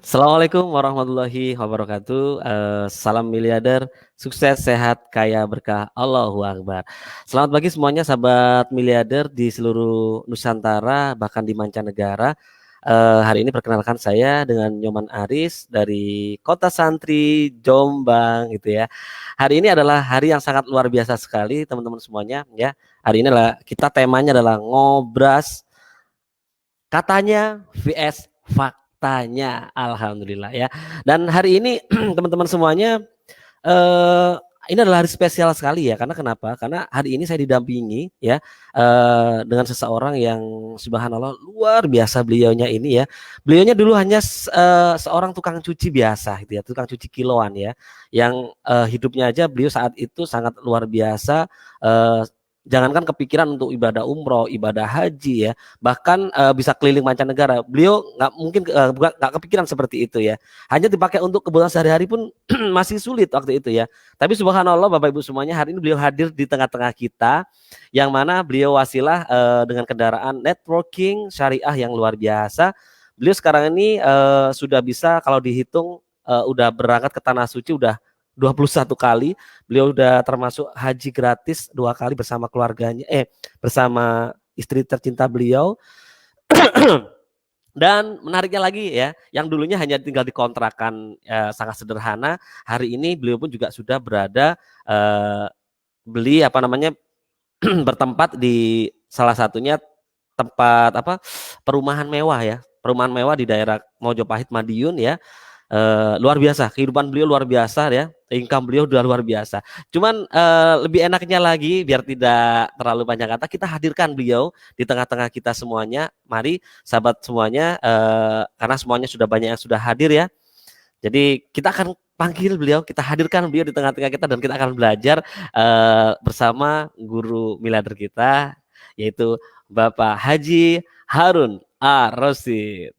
Assalamualaikum warahmatullahi wabarakatuh. Salam miliarder, sukses, sehat, kaya, berkah. Allahu Akbar. Selamat pagi semuanya, sahabat miliarder di seluruh Nusantara, bahkan di mancanegara. Hari ini perkenalkan saya dengan Nyoman Aris dari Kota Santri, Jombang, gitu ya. Hari ini adalah hari yang sangat luar biasa sekali, teman-teman semuanya. Ya, hari ini adalah temanya adalah ngobras katanya vs faktanya, alhamdulillah ya. Dan hari ini teman-teman semuanya, eh ini adalah hari spesial sekali ya. Karena kenapa? Karena hari ini saya didampingi ya dengan seseorang yang subhanallah luar biasa beliaunya ini ya. Beliaunya dulu hanya seorang tukang cuci biasa gitu ya, tukang cuci kiloan ya. Yang hidupnya aja beliau saat itu sangat luar biasa. eh, Jangankan kepikiran untuk ibadah umroh, ibadah haji ya, bahkan bisa keliling mancanegara. Beliau nggak mungkin nggak kepikiran seperti itu ya. Hanya dipakai untuk kebutuhan sehari-hari pun masih sulit waktu itu ya. Tapi subhanallah Bapak Ibu semuanya, hari ini beliau hadir di tengah-tengah kita, yang mana beliau wasilah dengan kendaraan networking syariah yang luar biasa. Beliau sekarang ini sudah bisa kalau dihitung udah berangkat ke tanah suci udah 21 kali. Beliau udah termasuk haji gratis 2 kali bersama keluarganya, bersama istri tercinta beliau. Dan menariknya lagi ya, yang dulunya hanya tinggal di kontrakan sangat sederhana, hari ini beliau pun juga sudah berada beli apa namanya bertempat di salah satunya tempat perumahan mewah ya, perumahan mewah di daerah Mojopahit Madiun ya. Luar biasa, kehidupan beliau luar biasa ya, income beliau udah luar biasa. Cuman lebih enaknya lagi, biar tidak terlalu panjang kata, kita hadirkan beliau di tengah-tengah kita semuanya. Mari sahabat semuanya, karena semuanya sudah banyak yang sudah hadir ya. Jadi kita akan panggil beliau, kita hadirkan beliau di tengah-tengah kita, dan kita akan belajar bersama guru miliarder kita, yaitu Bapak Haji Harun Ar-Rasyid.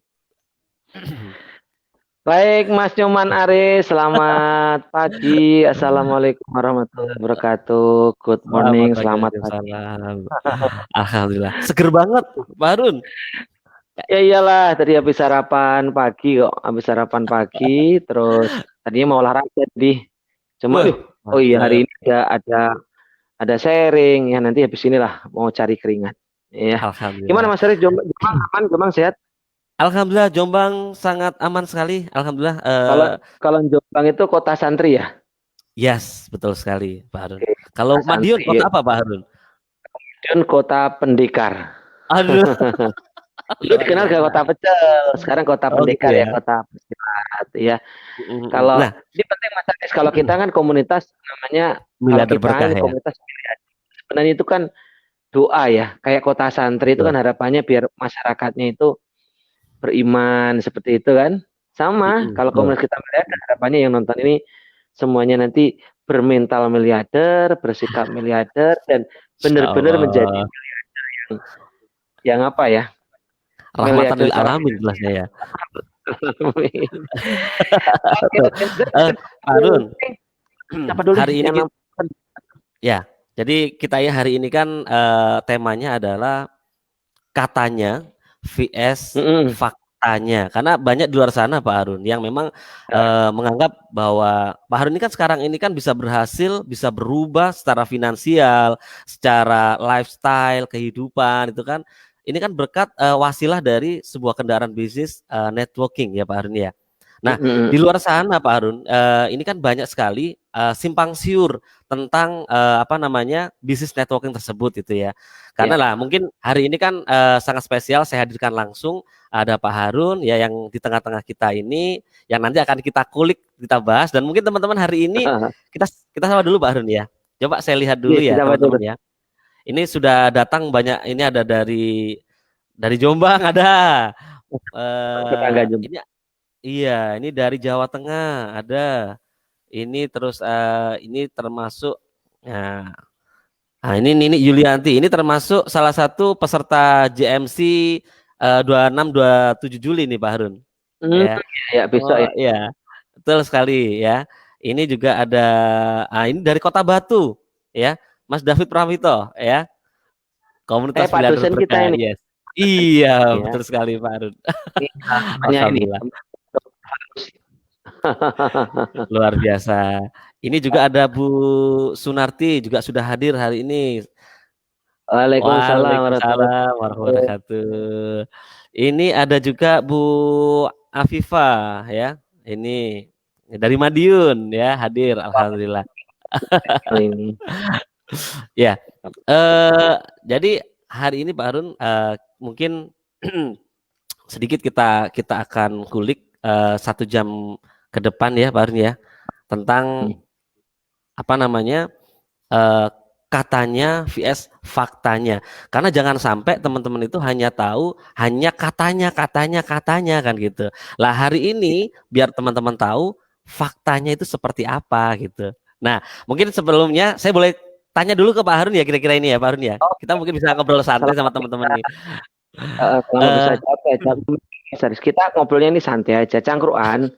Baik, Mas Nyoman Aris, selamat pagi. Assalamualaikum warahmatullahi wabarakatuh. Good Selamat morning, pagi, selamat pagi. Waalaikumsalam. Alhamdulillah. Seger banget, Pak Harun. Ya iyalah, tadi habis sarapan pagi kok. Habis sarapan pagi, terus tadinya mau olahraga di. Cuma, Wah, oh iya hari mantap. ini ada sharing ya. Nanti habis inilah mau cari keringat. Ya, gimana Alhamdulillah. Mas Aris? Jombang aman, Jombang sehat? Alhamdulillah, Jombang sangat aman sekali. Alhamdulillah. Kalau kalau Jombang itu kota santri ya? Yes, betul sekali, Pak Harun. Oke, Kalau kota Madiun, santri. kota apa, Pak Harun? Dan kota pendekar. Aduh, Dulu luar dikenal gak biasa. kota pecel, sekarang kota Oh gitu pendekar ya, ya. kota pesisir ya. Mm-mm. Kalau Nah, ini penting Mas Anies, kalau kita kan komunitas namanya, kalau miliarder kita berkah ini ya. komunitas sebenarnya itu kan doa ya, kayak kota santri itu kan Betul. harapannya biar masyarakatnya itu beriman seperti itu kan. Sama Mm-mm, kalau betul. komunitas kita melihat harapannya yang nonton ini semuanya nanti bermental miliarder, bersikap miliarder dan Insya benar-benar menjadi Allah. yang apa ya? Rahmatan Miliarder lil seorang alamin jelasnya ya. Oke, oke. Pak Harun, Siapa dulu hari ini yang nonton? ya, jadi kita ya hari ini kan temanya adalah katanya vs Mm-mm. faktanya. Karena banyak di luar sana Pak Harun yang memang menganggap bahwa Pak Harun ini kan sekarang ini kan bisa berhasil, bisa berubah secara finansial, secara lifestyle, kehidupan itu kan. Ini kan berkat wasilah dari sebuah kendaraan bisnis networking ya Pak Harun ya. Nah, di Mm-mm. luar sana Pak Harun, ini kan banyak sekali simpang siur tentang apa namanya bisnis networking tersebut itu ya. Karena Ya. lah mungkin hari ini kan sangat spesial, saya hadirkan langsung ada Pak Harun ya yang di tengah-tengah kita ini, yang nanti akan kita kulik, kita bahas, dan mungkin teman-teman hari ini kita kita sama dulu Pak Harun ya. Coba saya lihat dulu Yes, ya siapa dulu? teman-teman ya. Ini sudah datang banyak, ini ada dari Jombang ada. Tetangga Jum. Ini iya, ini dari Jawa Tengah ada. Ini terus ini termasuk nah, ini Yulianti. Ini termasuk salah satu peserta JMC 26-27 Juli nih Pak Harun. Hmm, Ya. ya besok Oh ya. iya, betul sekali ya. Ini juga ada ini dari Kota Batu ya, Mas David Pramito ya, komunitas Pak miliarder dosen kita berkah. ini. Yes. Iya, Ya, betul sekali Pak Harun. ini namanya ini Alhamdulillah. Luar biasa. Ini juga ada Bu Sunarti juga sudah hadir hari ini. Waalaikumsalam warahmatullahi Waalaikumsalam warahmatullahi wabarakatuh. wabarakatuh. Ini ada juga Bu Afifah ya. Ini dari Madiun ya hadir. Alhamdulillah. Ini. Ya. eh jadi hari ini Pak Harun mungkin sedikit kita akan kulik 1 jam ke depan ya Pak Harun ya tentang apa namanya eh, katanya vs faktanya. Karena jangan sampai teman-teman itu hanya tahu hanya katanya kan gitu. Lah hari ini biar teman-teman tahu faktanya itu seperti apa gitu. Nah, mungkin sebelumnya saya boleh tanya dulu ke Pak Harun ya kira-kira ini ya Pak Harun ya. Oh, Kita mungkin bisa ngobrol santai sama teman-teman nih. selama bisa Eh jawab ya, jawab. Serius, kita ngobrolnya ini santai aja, cangkruan.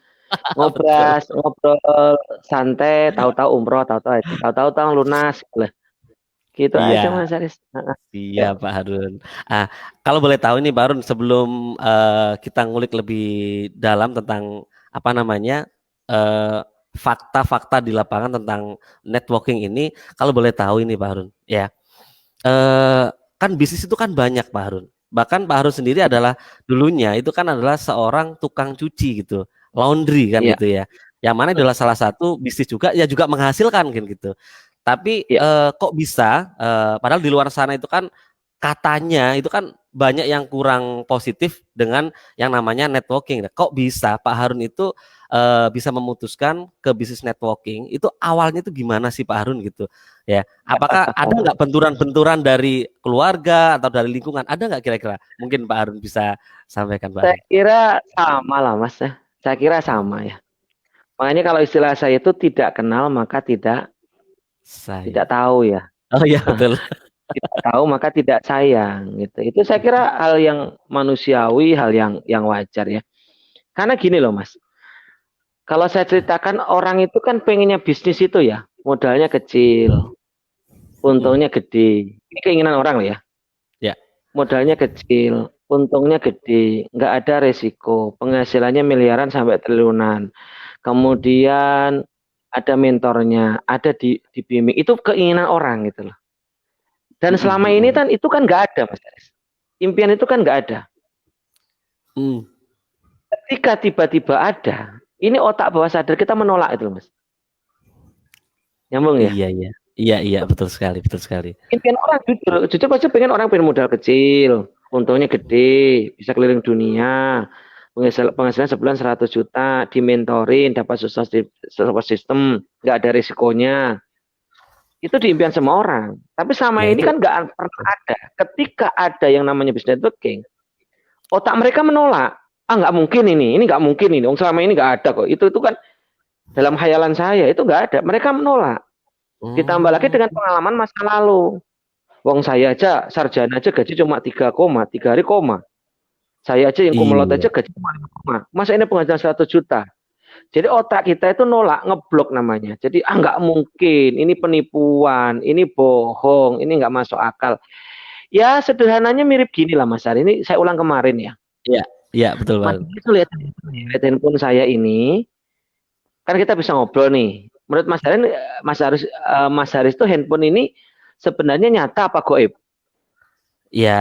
betul. Ngobrol santai, tahu-tahu umroh, tahu-tahu haji, tahu-tahu tahun lunas. Lah, gitu aja Iya, Mas Aris. Heeh. iya Pak Harun. Ah, kalau boleh tahu nih Pak Harun sebelum kita ngulik lebih dalam tentang apa namanya eh, fakta-fakta di lapangan tentang networking ini, kalau boleh tahu ini Pak Harun, ya eh, kan bisnis itu kan banyak Pak Harun. Bahkan Pak Harun sendiri adalah dulunya itu kan adalah seorang tukang cuci gitu, laundry kan Iya, gitu ya. Yang mana adalah salah satu bisnis juga ya juga menghasilkan kan gitu. Tapi iya. kok bisa padahal di luar sana itu kan katanya itu kan banyak yang kurang positif dengan yang namanya networking. Nah, kok bisa Pak Harun itu bisa memutuskan ke bisnis networking? Itu awalnya itu gimana sih Pak Harun gitu? Ya, apakah ada nggak benturan-benturan dari keluarga atau dari lingkungan? Ada nggak kira-kira? Mungkin Pak Harun bisa sampaikan Pak Saya Harun. kira sama lah Mas ya. Saya kira sama ya. Makanya kalau istilah saya itu tidak kenal maka tidak Saya. tahu ya. Oh iya betul. Tidak tahu maka tidak sayang gitu. Itu saya kira hal yang manusiawi, hal yang wajar ya. Karena gini loh Mas. Kalau saya ceritakan orang itu kan pengennya bisnis itu ya, modalnya kecil, Mm-mm. untungnya gede. Ini keinginan orang loh ya. Ya. Modalnya kecil, untungnya gede, nggak ada resiko, penghasilannya miliaran sampai triliunan. Kemudian ada mentornya, ada dibimbing. Itu keinginan orang gitu loh. Dan Mm-mm, selama ini mm-mm. kan itu kan nggak ada, Mas Aris. Impian itu kan nggak ada. Mm. Ketika tiba-tiba ada, ini otak bawah sadar kita menolak itu, Mas. Nyambung ya? Iya iya. Iya iya betul sekali betul sekali. Impian orang jujur, jujur pasti pengen orang pengen modal kecil, untungnya gede, bisa keliling dunia, penghasilan sebulan 100 juta, dimentorin, dapat support system, nggak ada risikonya. Itu diimpian semua orang. Tapi selama Ya ini itu. kan nggak pernah ada. Ketika ada yang namanya business networking, otak mereka menolak. Ah nggak mungkin ini nggak mungkin ini. Selama ini nggak ada kok. Itu kan dalam khayalan saya itu nggak ada. Mereka menolak. Ditambah lagi Hmm. dengan pengalaman masa lalu. Wong saya aja sarjana aja gaji cuma 3 hari koma. Saya aja yang kumlot Iya. aja gaji cuma 5 koma. Masa ini penghasilan 100 juta? Jadi otak kita itu nolak, ngeblok namanya. Jadi nggak mungkin, ini penipuan, ini bohong, ini nggak masuk akal. Ya sederhananya mirip gini lah Mas Ari. Ini saya ulang kemarin ya. Iya. Iya betul Mas Pak. Ari itu lihat handphone saya ini, kan kita bisa ngobrol nih. Menurut Mas Ari, Mas Haris itu handphone ini sebenarnya nyata apa goib? Ya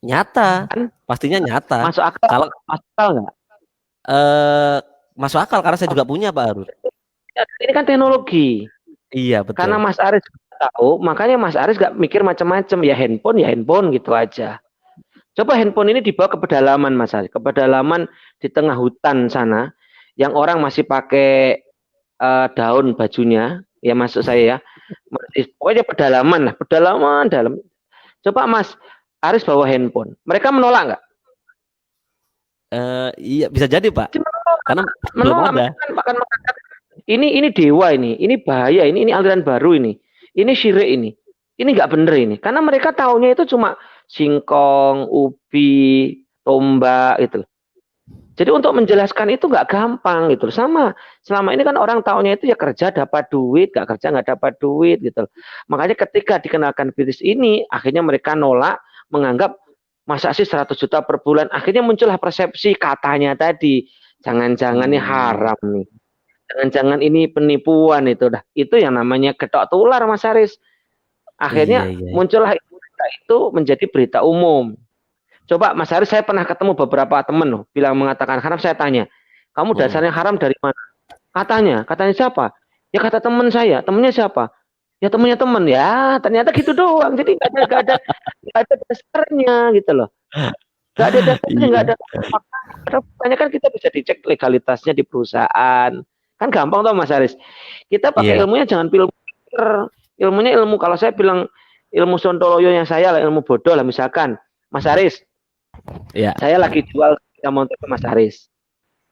nyata. Kan Pastinya nyata. masuk akal, Kalau masuk akal nggak? eh masuk akal karena saya juga punya Pak Harun. Ini kan teknologi. Iya Karena betul. Mas Aris tahu, makanya Mas Aris gak mikir macam-macam. Ya handphone gitu aja. Coba handphone ini dibawa ke pedalaman Mas Aris, ke pedalaman di tengah hutan sana, yang orang masih pakai daun bajunya, ya masuk saya ya. Pokoknya pedalaman lah, pedalaman dalam. Coba Mas Aris bawa handphone, mereka menolak nggak? Iya bisa jadi Pak. Karena belum Menolak, ada. mereka akan mengatakan ini dewa ini bahaya, ini aliran baru ini syirik ini nggak bener ini, karena mereka taunya itu cuma singkong, ubi, tombak itu. Jadi untuk menjelaskan itu nggak gampang gitu. Sama selama ini kan orang taunya itu ya kerja dapat duit, nggak kerja nggak dapat duit gitu. Makanya ketika dikenalkan bisnis ini, akhirnya mereka nolak, menganggap masa sih 100 juta per bulan. Akhirnya muncullah persepsi katanya tadi. Jangan-jangan ini Hmm. haram nih. Jangan-jangan ini penipuan itu dah. Itu yang namanya ketok tular Mas Haris. Iya, Akhirnya iya. muncullah berita itu menjadi berita umum. Coba Mas Haris, saya pernah ketemu beberapa teman loh, bilang mengatakan haram. Saya tanya, kamu Mm-mm. dasarnya haram dari mana? Katanya siapa? Ya kata teman saya. Temennya siapa? Ya temennya temen. Ya ternyata gitu doang. Jadi nggak ada dasarnya gitu loh. Nggak ada dasarnya, nggak Iya, ada fakta. Karena faktanya kan kita bisa dicek legalitasnya di perusahaan. Kan gampang toh Mas Haris. Kita pakai iya, ilmunya jangan pinter. Ilmunya ilmu, kalau saya bilang ilmu sontoloyo yang saya lah, ilmu bodoh lah. Misalkan Mas Haris, iya. saya lagi jual sepeda motor ke Mas Haris.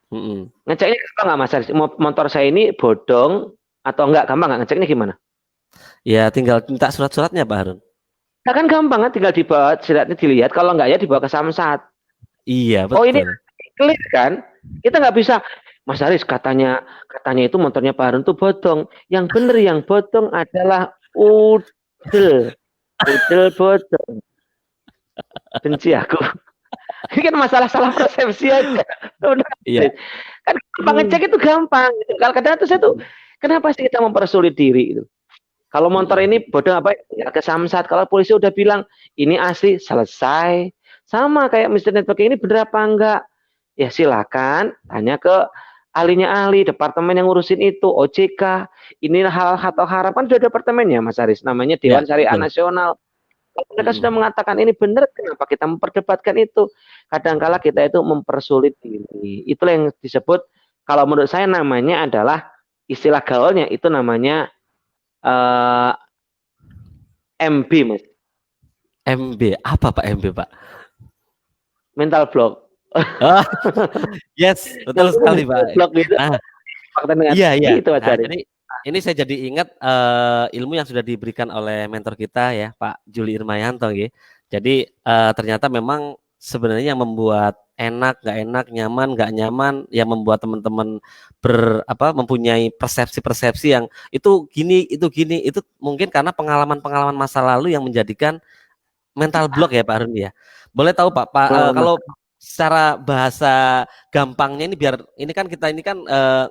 Mm-mm. Ngeceknya gampang nggak Mas Haris? Motor saya ini bodong atau enggak, gampang nggak ngeceknya gimana? Ya tinggal minta surat-suratnya Pak Harun. Nah, kan gampang kan, tinggal dibawa suratnya dilihat. Kalau enggak ya dibawa ke Samsat. Iya, Oh ini betul. clear kan? Kita nggak bisa, Mas Haris katanya katanya itu motornya Pak Harun tuh bodong. Yang bener yang bodong adalah udel. Udel bodong. Benci aku. Ini kan masalah salah persepsi aja. Udah, Iya. kan gampang ngecek itu gampang. Kalau kadang tuh saya tuh, kenapa sih kita mempersulit diri itu? Kalau motor Mm-mm. ini bodong apa ya ke Samsat. Kalau polisi udah bilang ini asli, selesai. Sama kayak Mister Network ini bener apa enggak? Ya silakan tanya ke ahlinya, ahli departemen yang ngurusin itu, OJK. Ini hal atau haram kan sudah ada departemennya Mas Aris, namanya Ya, Dewan Syariah betul. Nasional. Kalau mereka sudah Mm-mm. mengatakan ini benar, kenapa kita memperdebatkan itu? Kadangkala kita itu mempersulit diri. Itulah yang disebut, kalau menurut saya namanya adalah, istilah gaulnya itu namanya eh, MB Mas, MB, apa Pak MB Pak? mental block. Oh, yes, betul Namanya sekali mental Pak. block gitu, Nah, fakta dengan iya, iya. itu Mas Nah, Aris. jadi ini saya jadi ingat ilmu yang sudah diberikan oleh mentor kita ya, Pak Juli Irmayanto ya. Jadi ternyata memang sebenarnya yang membuat enak, nggak enak, nyaman, nggak nyaman, yang membuat teman-teman mempunyai persepsi-persepsi yang itu gini, itu mungkin karena pengalaman-pengalaman masa lalu yang menjadikan mental block ya Pak Arun ya. Boleh tahu Pak, Pengalaman. kalau secara bahasa gampangnya ini biar ini kan kita ini kan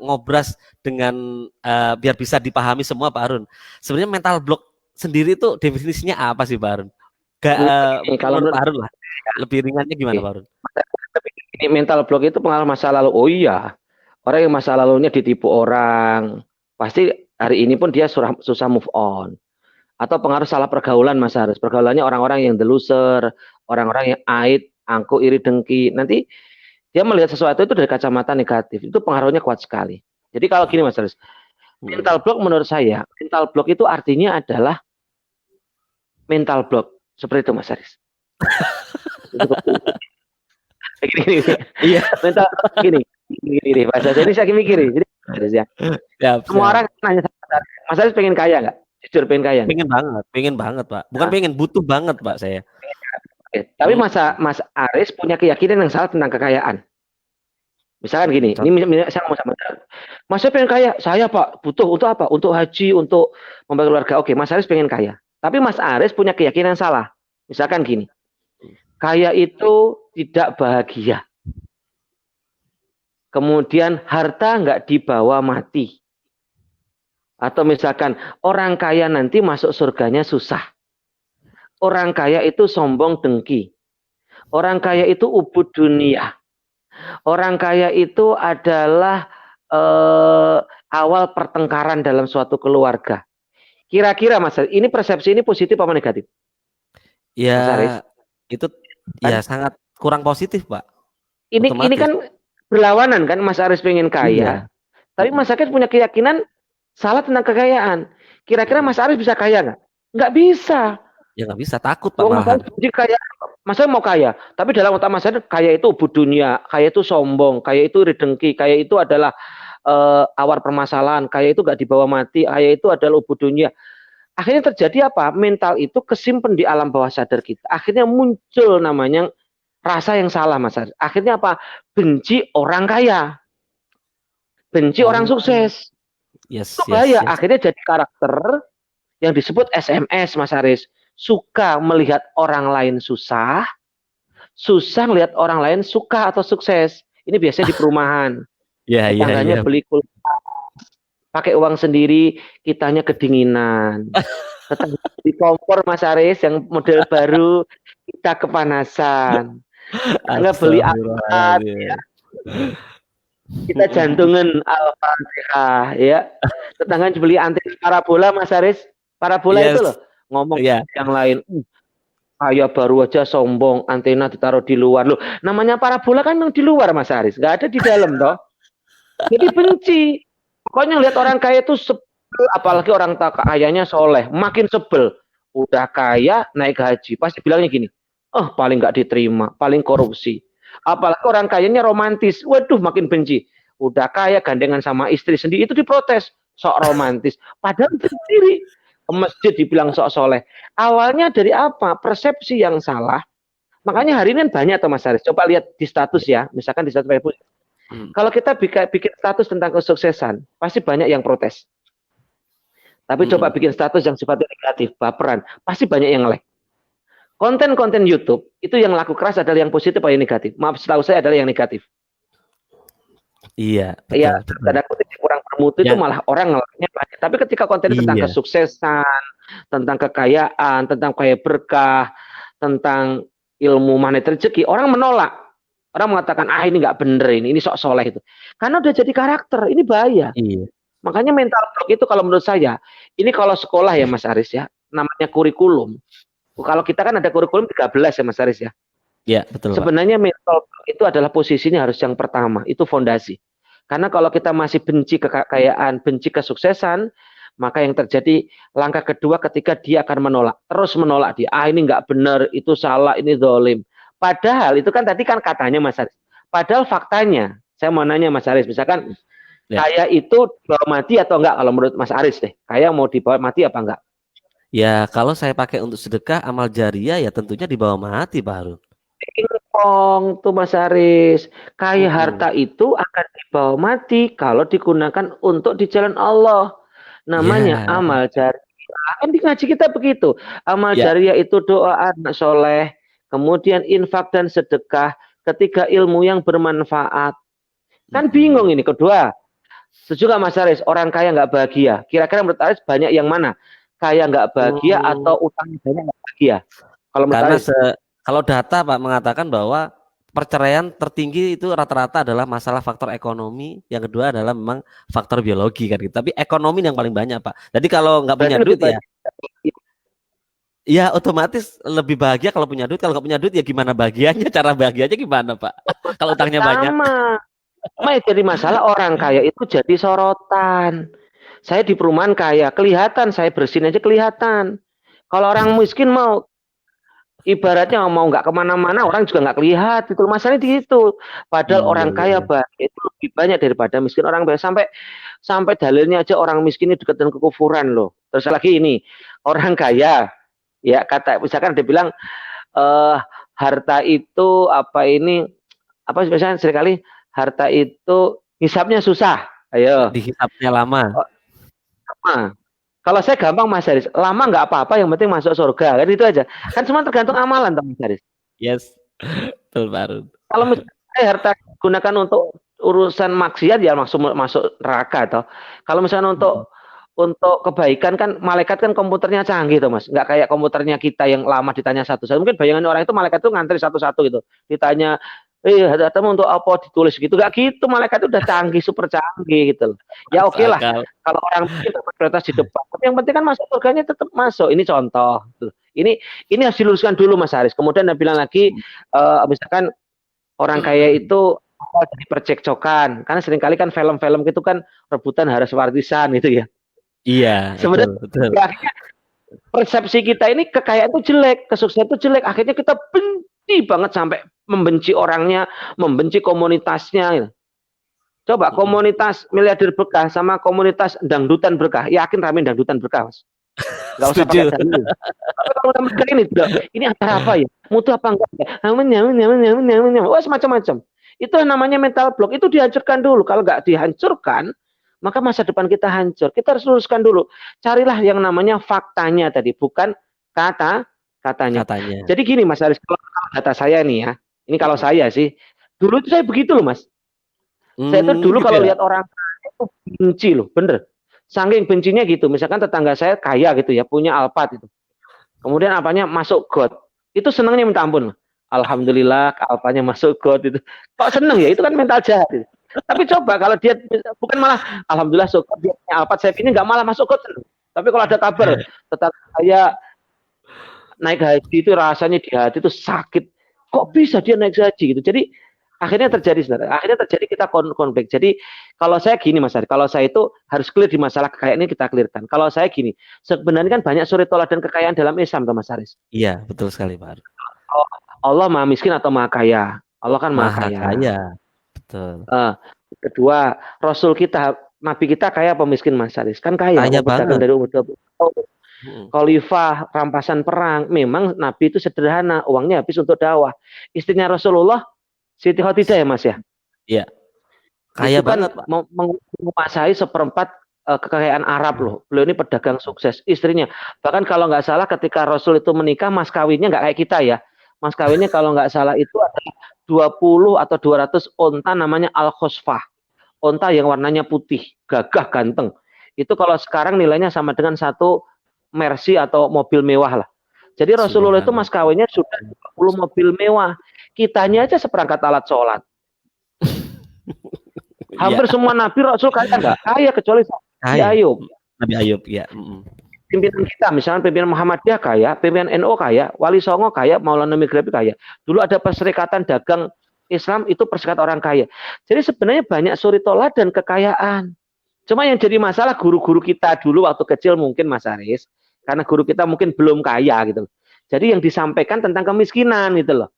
ngobras dengan biar bisa dipahami semua Pak Arun. Sebenarnya mental block sendiri itu definisinya apa sih Pak Arun? Gak, Ini mungkin kalau menurut menurut Pak Arun lah. Lebih ringannya gimana Pak Arun? tapi ini mental block itu pengalaman masa lalu. Oh iya, orang yang masa lalunya ditipu orang, pasti hari ini pun dia susah move on. Atau pengaruh salah pergaulan Mas Haris. Pergaulannya orang-orang yang deluser, orang-orang yang ait, angkuh, iri, dengki. Nanti dia melihat sesuatu itu dari kacamata negatif. Itu pengaruhnya kuat sekali. Jadi kalau gini Mas Haris, Hmm. mental block menurut saya, mental block itu artinya adalah mental block. Seperti itu Mas Haris. Gini, gini. Iya, Mental gini, gini, bahasa saya ini saya mikir. Jadi ya, siap, semua siap. orang nanya, Mas Haris pengen kaya nggak? Jujur pengen kaya nggak? Pengen banget Pak. Bukan Nah, pengen, butuh banget Pak saya. tapi Hmm. Mas Aris punya keyakinan yang salah tentang kekayaan. Misalkan gini, ini saya ngomong sama Mas saya pengen kaya, saya Pak butuh untuk apa? Untuk haji, untuk membangun keluarga. Oke, Mas Aris pengen kaya. Tapi Mas Aris punya keyakinan yang salah. Misalkan gini, kaya itu tidak bahagia. Kemudian harta nggak dibawa mati. Atau misalkan orang kaya nanti masuk surganya susah. Orang kaya itu sombong dengki. Orang kaya itu ubud dunia. Orang kaya itu adalah awal pertengkaran dalam suatu keluarga. Kira-kira Mas Haris, ini persepsi ini positif apa negatif? Ya Mas Haris, itu ya kan sangat kurang positif Pak. ini Otomatis. kan berlawanan kan, Mas Haris pengen kaya, Iya. tapi Mas Haris punya keyakinan salah tentang kekayaan. Kira-kira Mm-mm. Mas Haris bisa kaya nggak? Nggak bisa. Ya nggak bisa, takut Pak Wong Mas malahan. Haris jadi kaya, Mas Haris mau kaya, tapi dalam otak Mas Haris kaya itu ubud dunia, kaya itu sombong, kaya itu ridengki, kaya itu adalah awar permasalahan, kaya itu nggak dibawa mati, kaya itu adalah ubud dunia. Akhirnya terjadi apa? Mental itu kesimpan di alam bawah sadar kita. Akhirnya muncul namanya rasa yang salah, Mas Haris. Akhirnya apa? Benci orang kaya, benci orang Oh, sukses. Itu yes, yes, bahaya. yes. Akhirnya jadi karakter yang disebut SMS, Mas Haris. Suka melihat orang lain susah, susah melihat orang lain suka atau sukses. Ini biasanya di perumahan. Ya, ya, Tetangganya ya. beli kulkas, pakai uang sendiri, kitanya kedinginan. Tetangga beli kompor Mas Aris yang model baru, kita kepanasan. Tetangga beli alat, Astagfirullahaladzim. kita jantungan Al-Fatihah ya. Tetangga beli antena parabola Mas Aris, parabola itu loh. Yes, Ngomong ya, yang lain, kayak baru aja sombong, antena ditaruh di luar loh. Namanya parabola kan yang di luar Mas Aris, nggak ada di dalam toh. Jadi benci. Pokoknya lihat orang kaya itu sebel, apalagi orang tak kayanya soleh, makin sebel. Udah kaya naik haji, pasti bilangnya gini, oh paling nggak diterima, paling korupsi. Apalagi orang kayanya romantis, waduh makin benci. Udah kaya gandengan sama istri sendiri itu diprotes, sok romantis. Padahal sendiri ke masjid dibilang sok soleh. Awalnya dari apa? Persepsi yang salah. Makanya hari ini banyak tuh Mas Haris. Coba lihat di status ya, misalkan di status Facebook. Kalau kita bikin status tentang kesuksesan, pasti banyak yang protes. Tapi coba bikin status yang sifatnya negatif, baperan, pasti banyak yang like. Konten-konten YouTube itu yang laku keras adalah yang positif atau yang negatif? Maaf, setahu saya adalah yang negatif. iya, Ya, betul, betul. tanda kutip kurang bermutu itu Ya, malah orang ngelaknya banyak. Tapi ketika konten tentang iya, kesuksesan, tentang kekayaan, tentang kaya berkah, tentang ilmu magnet rezeki, orang menolak. Orang mengatakan, ah ini nggak bener ini sok soleh itu. Karena udah jadi karakter, ini bahaya. iya, Makanya mental block itu kalau menurut saya, ini kalau sekolah ya Mas Aris ya, namanya kurikulum. Kalau kita kan ada kurikulum 13 ya Mas Aris ya. iya, betul Pak. Sebenarnya mental block itu adalah posisinya harus yang pertama, itu fondasi. Karena kalau kita masih benci kekayaan, benci kesuksesan, maka yang terjadi langkah kedua ketika dia akan menolak, terus menolak dia. Ah ini nggak benar, itu salah, ini zolim. Padahal itu kan tadi kan katanya Mas Aris. Padahal faktanya, saya mau nanya Mas Aris, misalkan Ya, kaya itu dibawa mati atau enggak kalau menurut Mas Aris deh. Kaya mau dibawa mati apa enggak? ya kalau saya pakai untuk sedekah amal jariah ya tentunya di bawah mati Pak Harun. Pingpong tuh Mas Aris. Kaya harta Mm-mm. itu akan dibawa mati kalau digunakan untuk di jalan Allah. Namanya Ya, amal jariah. Kan di ngaji kita begitu. Amal ya, jariah itu doa anak soleh. Kemudian infak dan sedekah. Ketiga ilmu yang bermanfaat. Kan bingung mm-mm. ini. Kedua, setuju nggak Mas Aris? Orang kaya nggak bahagia. Kira-kira menurut Aris banyak yang mana? Kaya nggak bahagia Hmm, atau utang banyak nggak bahagia? Kalau menurut karena Aris, kalau data Pak mengatakan bahwa perceraian tertinggi itu rata-rata adalah masalah faktor ekonomi, yang kedua adalah memang faktor biologi kan gitu. Tapi ekonomi yang paling banyak Pak. Jadi kalau nggak berarti punya lebih duit ya, banyak. ya otomatis lebih bahagia kalau punya duit. Kalau nggak punya duit ya gimana bahagianya? Cara bahagianya gimana Pak? Kalau utangnya banyak. Sama. Sama yang jadi masalah orang kaya itu jadi sorotan. Saya di perumahan kaya, kelihatan saya bersihin aja kelihatan. Kalau orang miskin mau ibaratnya mau nggak kemana-mana orang juga nggak kelihatan itu masalahnya di situ. Padahal Iya, orang iya. kaya bahagia itu lebih banyak daripada miskin orang biasa sampai sampai dalilnya aja orang miskin ini dekat dengan kekufuran loh. Terus lagi ini orang kaya ya kata misalkan dia bilang eh harta itu apa ini apa misalnya seringkali harta itu hisapnya susah. Ayo. Dihisapnya lama. Nah, kalau saya gampang Mas Haris, lama nggak apa-apa yang penting masuk surga kan itu aja. Kan semua tergantung amalan toh Mas Haris. Yes, betul Pak Harun. Kalau misalnya harta gunakan untuk urusan maksiat ya masuk masuk neraka toh. Kalau misalnya untuk kebaikan kan malaikat kan komputernya canggih tuh Mas. Nggak kayak komputernya kita yang lama ditanya satu-satu. Mungkin bayangan orang itu malaikat itu ngantri satu-satu gitu. Ditanya, datamu untuk apa ditulis gitu. Nggak gitu, malaikat itu udah canggih, super canggih gitu loh. Ya Masuk oke lah. akal. Kalau orang mungkin dapat prioritas di depan. Tapi yang penting kan masuk surganya tetap masuk. Ini contoh. Gitu. Ini harus diluruskan dulu Mas Haris. Kemudian dia bilang lagi, misalkan orang kaya itu jadi percekcokan. Karena seringkali kan film-film itu kan rebutan harus warisan gitu ya. Iya, betul, Sebenarnya betul. ya, persepsi kita ini kekayaan itu jelek, kesuksesan itu jelek. Akhirnya kita benci banget sampai membenci orangnya, membenci komunitasnya. Gitu. Coba komunitas miliarder berkah sama komunitas dangdutan berkah, yakin rame dangdutan berkah, Mas. Gak usah pakai Setuju. dalil. Tapi kalau udah mikir ini acara apa ya? Mutu apa enggak ya? Wah, semacam-macam. Itu namanya mental block. Itu dihancurkan dulu. Kalau nggak dihancurkan, maka masa depan kita hancur. Kita harus luruskan dulu. Carilah yang namanya faktanya tadi, bukan katanya. Katanya. Jadi gini Mas Aris, kalau data saya nih ya, ini kalau saya sih, dulu itu saya begitu loh Mas. Saya itu dulu Gitu kalau ya? lihat orang kaya itu benci loh, bener. Saking bencinya gitu. Misalkan tetangga saya kaya gitu ya, punya Alphard itu. Kemudian apanya masuk got. Itu senangnya minta ampun. Alhamdulillah Alphanya masuk got itu. Kok seneng ya? Itu kan mental jahat. Itu. Tapi coba kalau dia bukan malah Alhamdulillah syukur dia punya Alphard, saya ini nggak malah masuk got. Tapi kalau ada kabar tetangga saya naik haji itu rasanya di hati itu sakit. Kok bisa dia naik haji gitu? Jadi akhirnya terjadi sebenarnya. Akhirnya terjadi kita konflik. Jadi kalau saya gini Mas Ari, kalau saya itu harus clear di masalah kekayaan ini kita clearkan. Kalau saya gini, sebenarnya kan banyak suri toladan kekayaan dalam Islam, Mas Aris. Iya, betul sekali, Pak. Allah maha miskin atau maha kaya? Allah kan maha Maha kaya. kaya, betul. Kedua, Rasul kita, Nabi kita kaya apa miskin Mas Aris? Kan kaya, Kaya wong pedagang banget. dari umur 20 tahun. Mhm. Khalifah, rampasan perang. Memang Nabi itu sederhana, uangnya habis untuk dakwah. Istrinya Rasulullah, Siti Khadiijah ya Mas ya? Iya, kaya Itu kan banget, Pak. menguasai seperempat kekayaan Arab loh. Beliau ini pedagang sukses. Istrinya, bahkan kalau nggak salah ketika Rasul itu menikah, mas kawinnya nggak kayak kita ya. Mas kawinnya kalau nggak salah itu ada 20 atau 200 onta namanya Al-Khosfah. Onta yang warnanya putih, gagah, ganteng. Itu kalau sekarang nilainya sama dengan satu Mercy atau mobil mewah lah. Jadi Rasulullah itu mas Subhanallah. kawinnya sudah 20 mobil mewah. Kitanya aja seperangkat alat sholat. Iya, Hampir semua nabi rasul kaya nggak? Kaya kecuali Nabi kaya. Ayub. Nabi Ayub, ya. Pimpinan kita, misalnya pimpinan Muhammadiyah kaya, pimpinan NU kaya, Wali Songo kaya, Maulana Migrabi kaya. Dulu ada perserikatan dagang Islam, itu perserikatan orang kaya. Jadi sebenarnya banyak suri toladan kekayaan. Cuma yang jadi masalah guru-guru kita dulu waktu kecil mungkin Mas Aris, karena guru kita mungkin belum kaya gitu. Jadi yang disampaikan tentang kemiskinan gitu loh.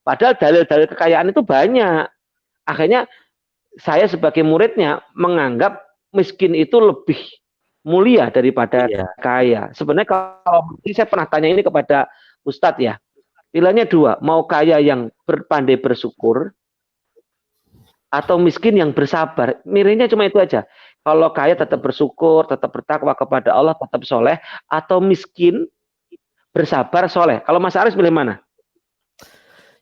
Padahal dalil-dalil kekayaan itu banyak. Akhirnya saya sebagai muridnya menganggap miskin itu lebih mulia daripada Iya. kaya. Sebenarnya kalau ini saya pernah tanya ini kepada Ustadz ya, pilihannya dua, mau kaya yang berpandai bersyukur atau miskin yang bersabar. Miripnya cuma itu aja. Kalau kaya tetap bersyukur, tetap bertakwa kepada Allah, tetap soleh, atau miskin bersabar soleh. Kalau Mas Aris pilih mana?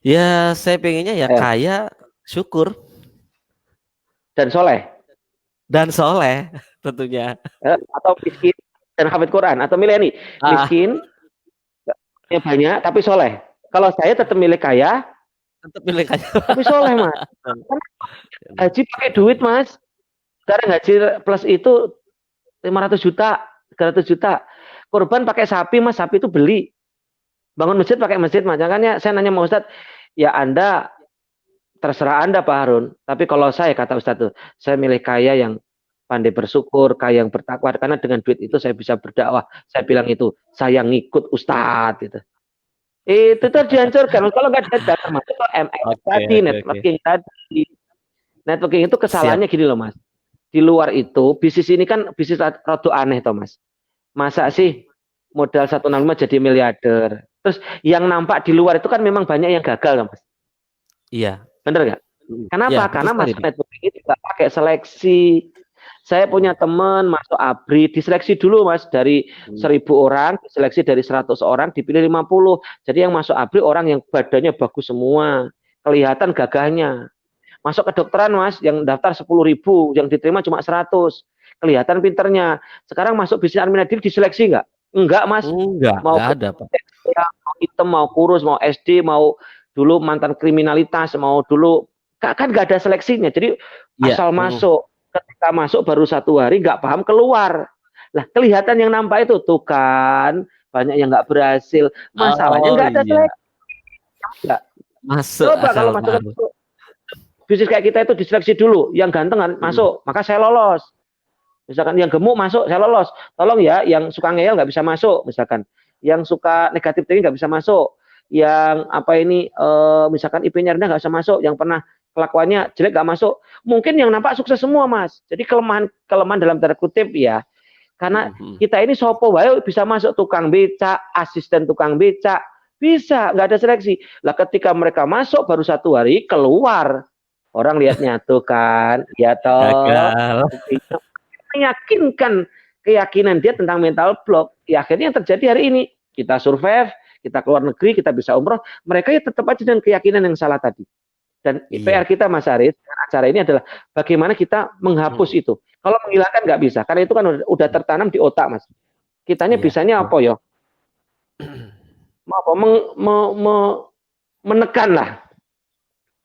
Ya, saya pengennya ya Eh, kaya, syukur, dan soleh, dan soleh tentunya. atau miskin dan hafid Quran, atau milih ini Ah, miskin banyak tapi soleh. Kalau saya tetap milih kaya tetap pilih kaya. tapi soleh Mas. Kan haji pakai duit Mas. Sekarang haji plus itu 500 juta, 300 juta. Kurban pakai sapi Mas, sapi itu beli. Bangun masjid pakai masjid Mas. Makanya saya nanya sama Ustadz, ya Anda terserah Anda Pak Harun. Tapi kalau saya kata Ustadz tuh, saya milih kaya yang pandai bersyukur, kaya yang bertakwa. Karena dengan duit itu saya bisa berdakwah. Saya bilang itu, saya ngikut Ustadz gitu. Itu tuh dihancurkan. Kalau nggak dihancurkan, mas, itu MX Oke, tadi, oke, oke. networking tadi. Networking itu Siap. kesalahannya gini loh, Mas. Di luar itu, bisnis ini kan bisnis rada aneh, toh, Mas. Masa sih modal 165 jadi miliarder? Terus yang nampak di luar itu kan memang banyak yang gagal, Mas. Iya. Bener nggak? Iya, Kenapa? betul Karena sekali, masuk Pak. networking itu nggak pakai seleksi. Saya punya teman masuk ABRI, diseleksi dulu Mas, dari 1.000 orang, diseleksi dari 100 orang, dipilih 50. Jadi yang masuk ABRI orang yang badannya bagus semua, kelihatan gagahnya. Masuk kedokteran Mas, yang daftar 10.000, yang diterima cuma 100. Kelihatan pinternya. Sekarang masuk bisnis administratif diseleksi nggak? Enggak Mas. Mau Enggak ada, Pak. mau hitam, mau kurus, mau SD, mau dulu mantan kriminalitas, mau dulu kan nggak ada seleksinya. Jadi Iya. asal masuk, ketika masuk baru 1 hari nggak paham keluar. Lah kelihatan yang nampak itu tuh kan banyak yang nggak berhasil. Masalahnya Oh nggak ada iya, seleksi. Nggak. masuk Coba akal, kalau Pak masuk ke Arun. bisnis kayak kita itu diseleksi dulu, yang ganteng kan masuk, maka saya lolos. Misalkan yang gemuk masuk, saya lolos. Tolong ya, yang suka ngeyel nggak bisa masuk, misalkan. Yang suka negatif thinking nggak bisa masuk. Yang apa ini, misalkan IP-nya rendah nggak bisa masuk. Yang pernah kelakuannya jelek nggak masuk. Mungkin yang nampak sukses semua, Mas. Jadi kelemahan dalam tanda kutip ya. Karena kita ini sopo wae bisa masuk tukang becak, asisten tukang becak, bisa, nggak ada seleksi. Lah ketika mereka masuk baru 1 hari keluar. Orang lihatnya tuh kan, ya toh Gagal. meyakinkan keyakinan dia tentang mental block. Ya akhirnya yang terjadi hari ini, kita survive, kita keluar negeri, kita bisa umroh, mereka ya tetap aja dengan keyakinan yang salah tadi. Dan Iya. PR kita Mas Aris dengan acara ini adalah bagaimana kita menghapus itu. Kalau menghilangkan nggak bisa, karena itu kan udah tertanam di otak Mas. Kitanya Iya, bisanya betul. apa ya? Apa menekan lah,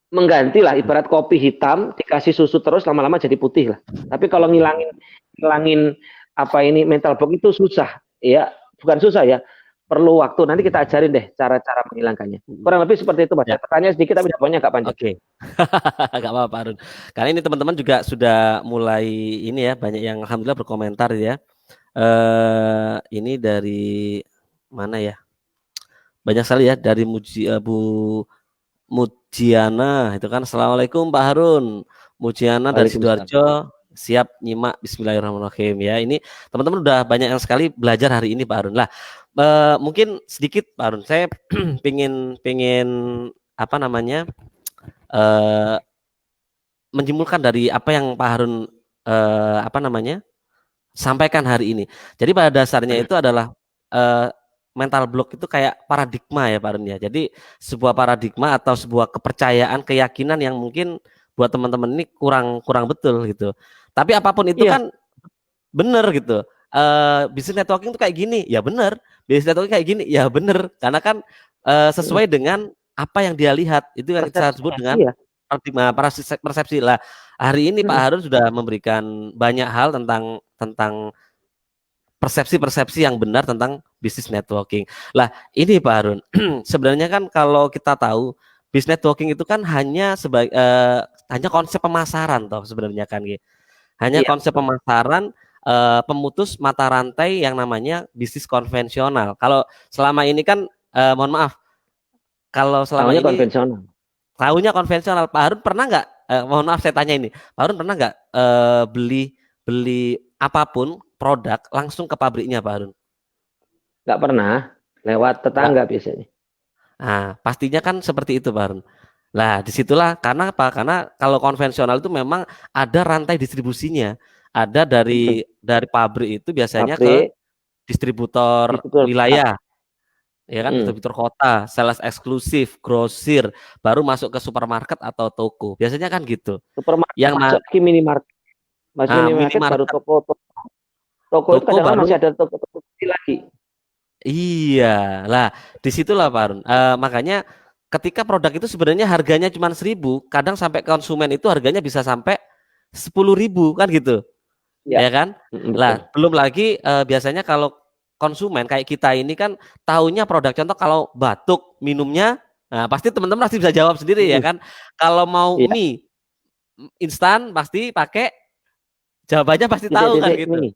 mengganti lah. Ibarat kopi hitam dikasih susu terus lama-lama jadi putih lah. Tapi kalau ngilangin apa ini mental block itu susah, ya bukan susah ya. Perlu waktu. Nanti kita ajarin deh cara-cara menghilangkannya. Kurang lebih seperti itu Mas. Ya, Pertanyaan sedikit tapi siap. jawabannya agak panjang. Oke. Gak apa-apa, Pak Harun. Karena ini teman-teman juga sudah mulai ini ya, banyak yang alhamdulillah berkomentar ya. Ini dari mana ya? Banyak sekali ya dari Bu Mujiana itu kan. Assalamualaikum Pak Harun. Mujiana dari Waalaikumsalam. Sidoarjo, siap nyimak Bismillahirrahmanirrahim ya. Ini teman-teman udah banyak yang sekali belajar hari ini Pak Harun. Lah mungkin sedikit Pak Harun, saya pingin apa namanya menjemulkan dari apa yang Pak Harun apa namanya sampaikan hari ini. Jadi pada dasarnya itu adalah mental block itu kayak paradigma ya Pak Harun ya. Jadi sebuah paradigma atau sebuah kepercayaan, keyakinan yang mungkin buat teman-teman ini kurang betul gitu. Tapi apapun itu Iya. kan bener gitu. Business networking itu kayak gini, ya bener. Business networking kayak gini, ya bener. Karena kan sesuai dengan apa yang dia lihat. Itu yang kita sebut Persepsinya. dengan Iya. paradigma persepsi lah. Hari ini Pak Harun sudah memberikan banyak hal tentang persepsi-persepsi yang benar tentang bisnis networking. Lah, ini Pak Harun, sebenarnya kan kalau kita tahu bisnis networking itu kan hanya hanya konsep pemasaran toh sebenarnya kan gitu. Hanya Iya. konsep pemasaran pemutus mata rantai yang namanya bisnis konvensional. Kalau selama ini kan mohon maaf, kalau selama Tahunya ini konvensional. tahunya konvensional. Pak Harun pernah nggak? Mohon maaf saya tanya ini. Pak Harun pernah nggak beli apapun produk langsung ke pabriknya Pak Harun? Nggak pernah. Lewat Nggak. tetangga biasanya. Nah, pastinya kan seperti itu Pak Harun. Nah, disitulah karena apa? Karena kalau konvensional itu memang ada rantai distribusinya. Ada dari pabrik itu biasanya ke Pabrik distributor itu tuh. wilayah, ya kan, distributor kota, sales eksklusif, grosir, baru masuk ke supermarket atau toko. Biasanya kan gitu. Supermarket Yang masuk ke minimarket. Masuk minimarket baru minimarket, toko. Toko itu toko kadang-kadang baru. masih ada toko-toko kecil lagi. Iya, lah disitulah Pak Harun. Makanya ketika produk itu sebenarnya harganya cuma 1.000, kadang sampai konsumen itu harganya bisa sampai 10.000 kan gitu, Ya, ya kan? betul. Lah belum lagi biasanya kalau konsumen kayak kita ini kan tahunya produk, contoh kalau batuk minumnya, nah pasti teman-teman pasti bisa jawab sendiri ya kan. Kalau mau Iya. mie instan pasti pakai, jawabannya pasti tahu kan Titik-titik gitu. mini.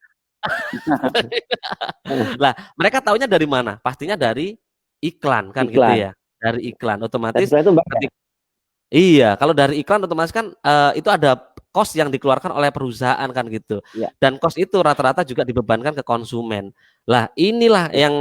Lah, mereka taunya dari mana? Pastinya dari iklan kan gitu Iklan. ya. Dari iklan Dan otomatis iklan itu bayar. iya, kalau dari iklan otomatis kan itu ada cost yang dikeluarkan oleh perusahaan kan gitu. Ya, Dan cost itu rata-rata juga dibebankan ke konsumen. Lah, inilah betul. yang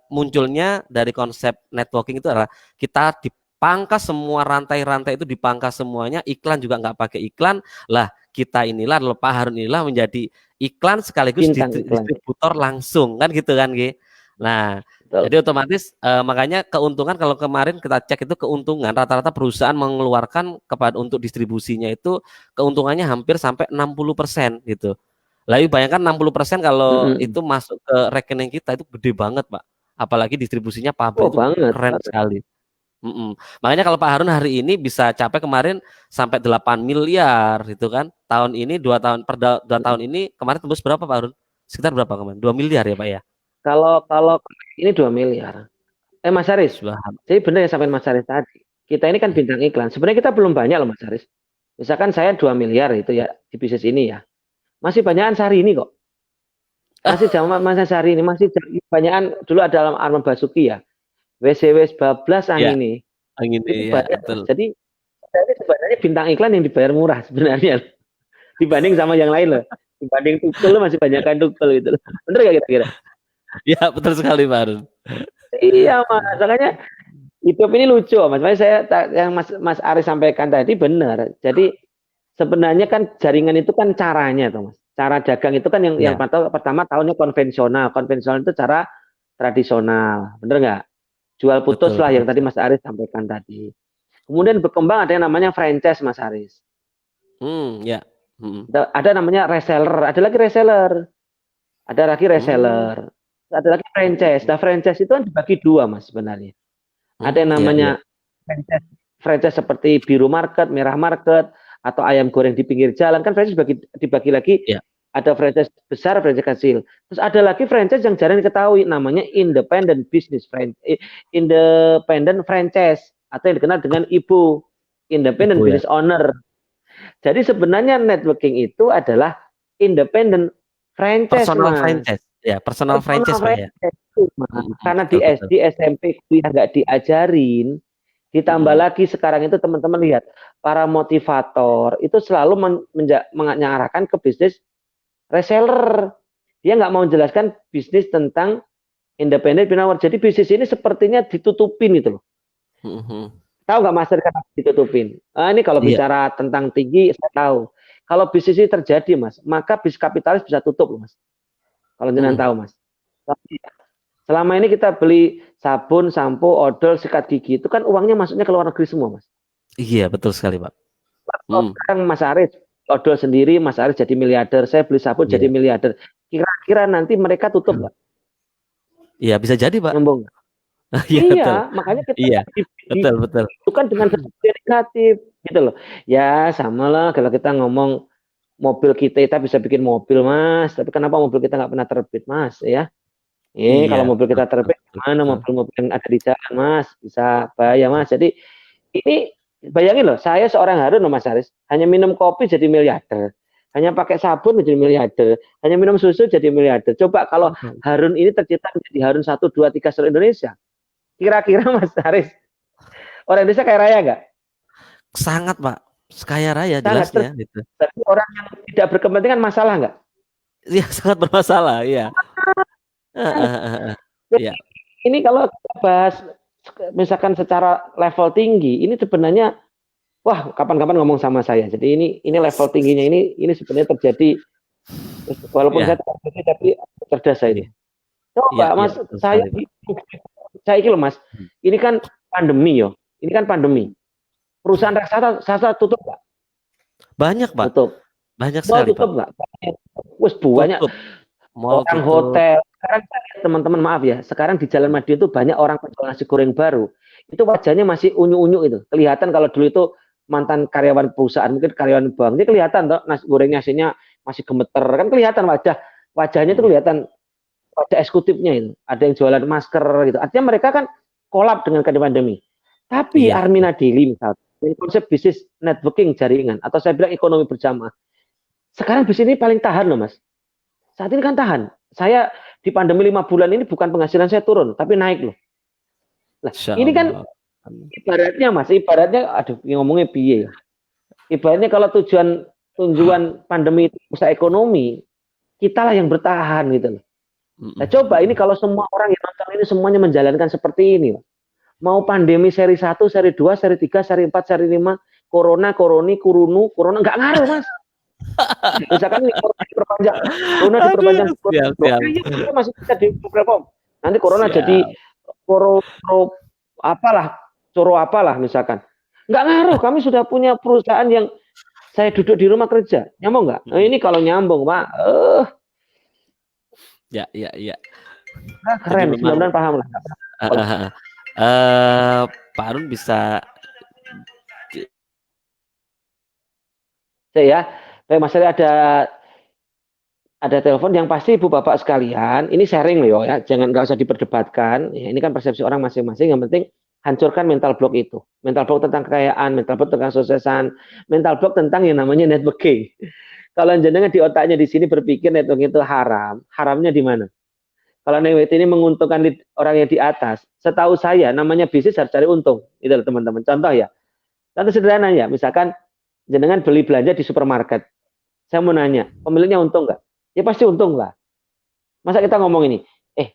munculnya dari konsep networking itu adalah kita dipangkas semua rantai-rantai itu dipangkas semuanya, iklan juga nggak pakai iklan. Lah, kita inilah Pak Harun inilah menjadi iklan sekaligus Bintang iklan. distributor langsung kan gitu kan Gi. Nah, Betul. jadi otomatis makanya keuntungan kalau kemarin kita cek itu keuntungan rata-rata perusahaan mengeluarkan kepada untuk distribusinya itu keuntungannya hampir sampai 60% gitu. Lalu bayangkan 60% kalau itu masuk ke rekening kita itu gede banget, Pak. Apalagi distribusinya Oh, pabrik itu banget. keren sekali. Makanya kalau Pak Harun hari ini bisa capai kemarin sampai 8 miliar gitu kan. Tahun ini 2 tahun ini kemarin tembus berapa Pak Harun? Sekitar berapa kemarin? 2 miliar ya Pak ya? Kalau ini 2 miliar. Mas Haris, Subhanallah. jadi benar yang sampai Mas Haris tadi. Kita ini kan bintang iklan. Sebenarnya kita belum banyak loh Mas Haris. Misalkan saya 2 miliar itu ya di bisnis ini ya. Masih banyakan Sari ini kok. Masih zaman masa Sari ini masih banyakan dulu ada Arman Basuki ya. WCW bablas Ya, ini. angin Itu ya, banyak. betul. Jadi saya sebenarnya bintang iklan yang dibayar murah sebenarnya dibanding sama yang lain loh. Dibanding tukul masih banyakkan tukul gitu. Bener gak kira-kira? Ya, betul sekali Pak Harun. Iya Mas, makanya hidup ini lucu Mas. Makanya saya yang Mas Aris sampaikan tadi benar. Jadi sebenarnya kan jaringan itu kan caranya tuh Mas. Cara dagang itu kan yang Ya, pertama tahunnya konvensional. Konvensional itu cara tradisional. Bener nggak? Jual putus betul, lah yang tadi betul. Mas Aris sampaikan tadi. Kemudian berkembang ada yang namanya franchise, Mas Haris. Ya. Hmm. Ada namanya reseller, ada lagi reseller, ada lagi Hmm. reseller, ada lagi franchise. Nah, franchise itu kan dibagi dua, Mas, sebenarnya. Ada yang Ya, ya. namanya franchise, franchise seperti biru market, merah market, atau ayam goreng di pinggir jalan. Kan franchise dibagi lagi, Ya. ada franchise besar, franchise kecil. Terus ada lagi franchise yang jarang diketahui, namanya independent business franchise, independent franchise, atau yang dikenal dengan IBO, independent Ibu ya. business owner. Jadi sebenarnya networking itu adalah independent franchise, Personal Mas. franchise. Ya, personal Personal franchise, Pak ya. franchise itu, Mas. Karena di Betul, betul. SD, SMP, kuliah nggak diajarin, ditambah Mm-mm. lagi sekarang itu teman-teman lihat, para motivator itu selalu mengarahkan ke bisnis reseller. Dia nggak mau menjelaskan bisnis tentang independent penawar. Jadi bisnis ini sepertinya ditutupin itu loh. Mhm. Tahu nggak Mas kenapa ditutupin? Ini kalau Iya. bicara tentang tinggi, saya tahu. Kalau bisnis ini terjadi, Mas, maka bis kapitalis bisa tutup, Mas. Kalau jangan Mm. tahu, Mas. Selama ini kita beli sabun, sampo, odol, sikat gigi, itu kan uangnya masuknya ke luar negeri semua, Mas. Iya, betul sekali, Pak. Kalau Mm. sekarang Mas Aris, odol sendiri, Mas Aris jadi miliarder, saya beli sabun jadi Iya. miliarder. Kira-kira nanti mereka tutup nggak? Iya, bisa jadi, Pak. Nyambung. Iya, betul. Iya, makanya kita Iya, betul, betul. itu kan dengan sesuatu yang negatif, gitu loh. Ya, sama lah kalau kita ngomong mobil kita bisa bikin mobil, Mas. Tapi kenapa mobil kita nggak pernah terbit, Mas? Ya, Iya, kalau mobil betul, kita betul, terbit, betul, mana betul. mobil-mobil yang ada di jalan, Mas? Bisa bahaya, Mas. Jadi ini bayangin loh, saya seorang Harun loh, Mas Haris, hanya minum kopi jadi miliarder, hanya pakai sabun jadi miliarder, hanya minum susu jadi miliarder. Coba kalau Mhm. Harun ini tercipta menjadi Harun 1, 2, 3 seluruh Indonesia, kira-kira Mas Haris, orang Indonesia kaya raya nggak? Sangat, Pak. Kaya raya Sangat. jelasnya gitu. Tapi orang yang tidak berkepentingan masalah nggak? Iya, sangat bermasalah, iya. Heeh, heeh, heeh. Jadi Iya. ini kalau kita bahas misalkan secara level tinggi, ini sebenarnya wah kapan-kapan ngomong sama saya. Jadi ini level tingginya ini sebenarnya terjadi walaupun Iya, saya terjadi tapi cerdas saya iya. ini. Iya, Coba iya, Mas, betul sekali, Pak. saya ini loh Mas, Hmm. ini kan pandemi yo. Ini kan pandemi. Perusahaan raksasa tutup nggak? Banyak, Pak. Tutup. Banyak Mall sekali, Pak. tutup nggak? Wes banyak Tutup. Mall orang tutup. hotel. Sekarang teman-teman maaf ya, sekarang di Jalan Madiun itu banyak orang penjual nasi goreng baru. Itu wajahnya masih unyu-unyu itu. Kelihatan kalau dulu itu mantan karyawan perusahaan, mungkin karyawan bank. Ini kelihatan toh nasi gorengnya aslinya masih gemeter. Kan kelihatan wajahnya itu Mhm. kelihatan wajah eksekutifnya itu. Ada yang jualan masker gitu. Artinya mereka kan kolab dengan keadaan pandemi. Tapi Iya, betul. Armina Daily misalnya, konsep bisnis networking jaringan atau saya bilang ekonomi berjamaah. Sekarang bisnis ini paling tahan loh Mas. Saat ini kan tahan. Saya di pandemi 5 bulan ini bukan penghasilan saya turun, tapi naik loh. Nah, Insya ini kan Allah. ibaratnya Mas, ibaratnya aduh ngomongnya piye ya. Ibaratnya kalau tujuan pandemi itu usaha ekonomi, kita lah yang bertahan gitu loh. Nah, Mhm, coba ini mhm. kalau semua orang yang nonton ini semuanya menjalankan seperti ini. Mau pandemi seri 1, seri 2, seri 3, seri 4, seri 5, corona, koroni, corona nggak ngaruh, Mas. Misalkan nih corona diperpanjang, corona diperpanjang, Aduh, siap, siap. ayo kita masih bisa di platform. Nanti corona jadi Siap. coro, apalah, coro apalah misalkan. Nggak ngaruh, kami sudah punya perusahaan yang saya duduk di rumah kerja. Nyambung nggak? Nah, Mhm. ini kalau nyambung, Pak, Ya, ya, ya. Jadi keren. memang Mudah-mudahan paham lah. heeh, heeh. Pak Arun bisa Saya ya, kayak Mas ada telepon yang pasti Ibu Bapak sekalian, ini sharing loh ya, jangan nggak usah diperdebatkan. Ya, ini kan persepsi orang masing-masing. Yang penting hancurkan mental block itu. Mental block tentang kekayaan, mental block tentang suksesan, mental block tentang yang namanya networking. Kalau jenengan di otaknya di sini berpikir networking itu haram, haramnya di mana? Kalau networking ini menguntungkan orang yang di atas, setahu saya namanya bisnis harus cari untung. Itu loh teman-teman. Contoh ya, contoh sederhana ya, misalkan jenengan beli belanja di supermarket. Saya mau nanya, pemiliknya untung nggak? Ya pasti untung lah. Masa kita ngomong ini,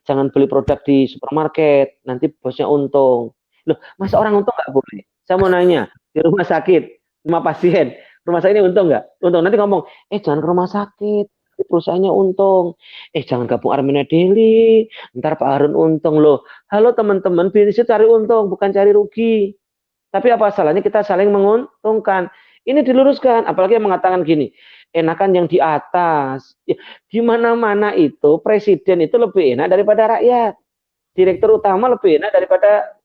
jangan beli produk di supermarket, nanti bosnya untung. Loh, masa orang untung nggak boleh? Saya mau nanya, di rumah sakit, rumah pasien, rumah sakit ini untung nggak? Untung. Nanti ngomong, jangan ke rumah sakit, perusahaannya untung. Jangan gabung Armina Daily, ntar Pak Harun untung loh. Halo teman-teman, bisnis itu cari untung, bukan cari rugi. Tapi apa salahnya kita saling menguntungkan? Ini diluruskan, apalagi yang mengatakan gini, enakan yang di atas. Ya, di mana-mana itu presiden itu lebih enak daripada rakyat. Direktur utama lebih enak daripada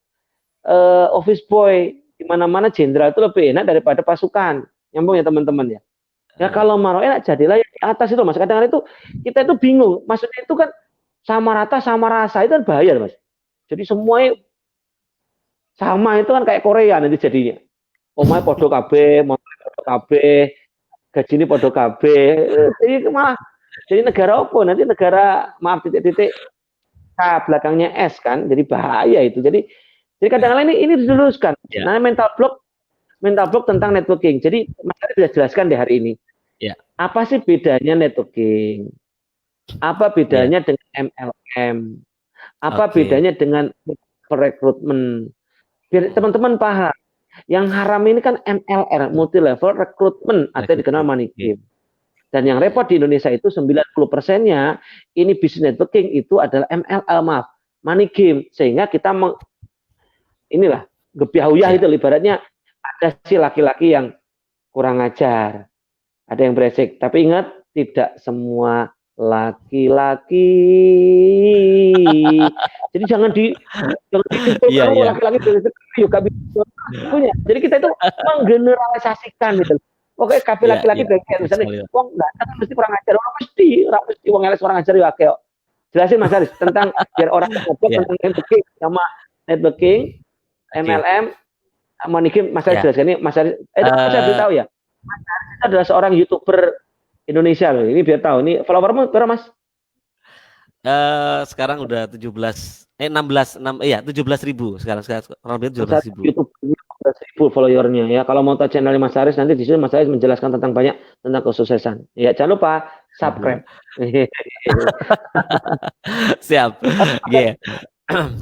office boy. Di mana-mana jenderal itu lebih enak daripada pasukan. Nyambung ya teman-teman ya. Ya kalau mau enak jadilah yang di atas itu Mas. Kadang-kadang itu kita itu bingung. Maksudnya itu kan sama rata sama rasa itu kan bahaya Mas. Jadi semuanya sama itu kan kayak Korea nanti jadinya. Omae podo kabeh, mau podo kabeh, gajine podo kabeh. Jadi malah jadi negara apa? Nanti negara maaf titik-titik K belakangnya S kan. Jadi bahaya itu. Jadi kadang-kadang ini diluruskan. Ya. Nah, mental block tentang networking. Jadi Mas Ari bisa jelaskan deh hari ini. Ya. Apa sih bedanya networking? Apa bedanya dengan MLM? Apa bedanya dengan rekrutmen? Biar teman-teman paham. Yang haram ini kan MLR, multi level recruitment atau dikenal money game. Dan yang repot di Indonesia itu 90%-nya ini business networking itu adalah MLM, maaf, money game. Sehingga kita inilah gebiahuyah itu ibaratnya ada si laki-laki yang kurang ajar, ada yang beresik. Tapi ingat, tidak semua laki-laki. Jadi jangan laki-laki beresik juga bisa. Jadi kita itu menggeneralisasikan gitu. Oke, kafe laki-laki beresik misalnya, wong ganteng mesti kurang ajar, orang mesti wong elek kurang ajar ya oke. Jelasin Mas Haris tentang biar orang ngobrol tentang networking sama networking, MLM, money game. Mas Haris jelaskan ini Mas Haris. Itu saya beritahu ya. Mas Haris itu adalah seorang YouTuber Indonesia loh. Ini biar tahu. Ini followermu berapa Mas? Sekarang udah 17.000 sekarang kurang lebih 17.000. YouTube 17.000 followernya ya. Kalau mau tahu channel Mas Haris nanti di sini Mas Haris menjelaskan tentang banyak tentang kesuksesan. Ya jangan lupa subscribe. Siap. Yeah.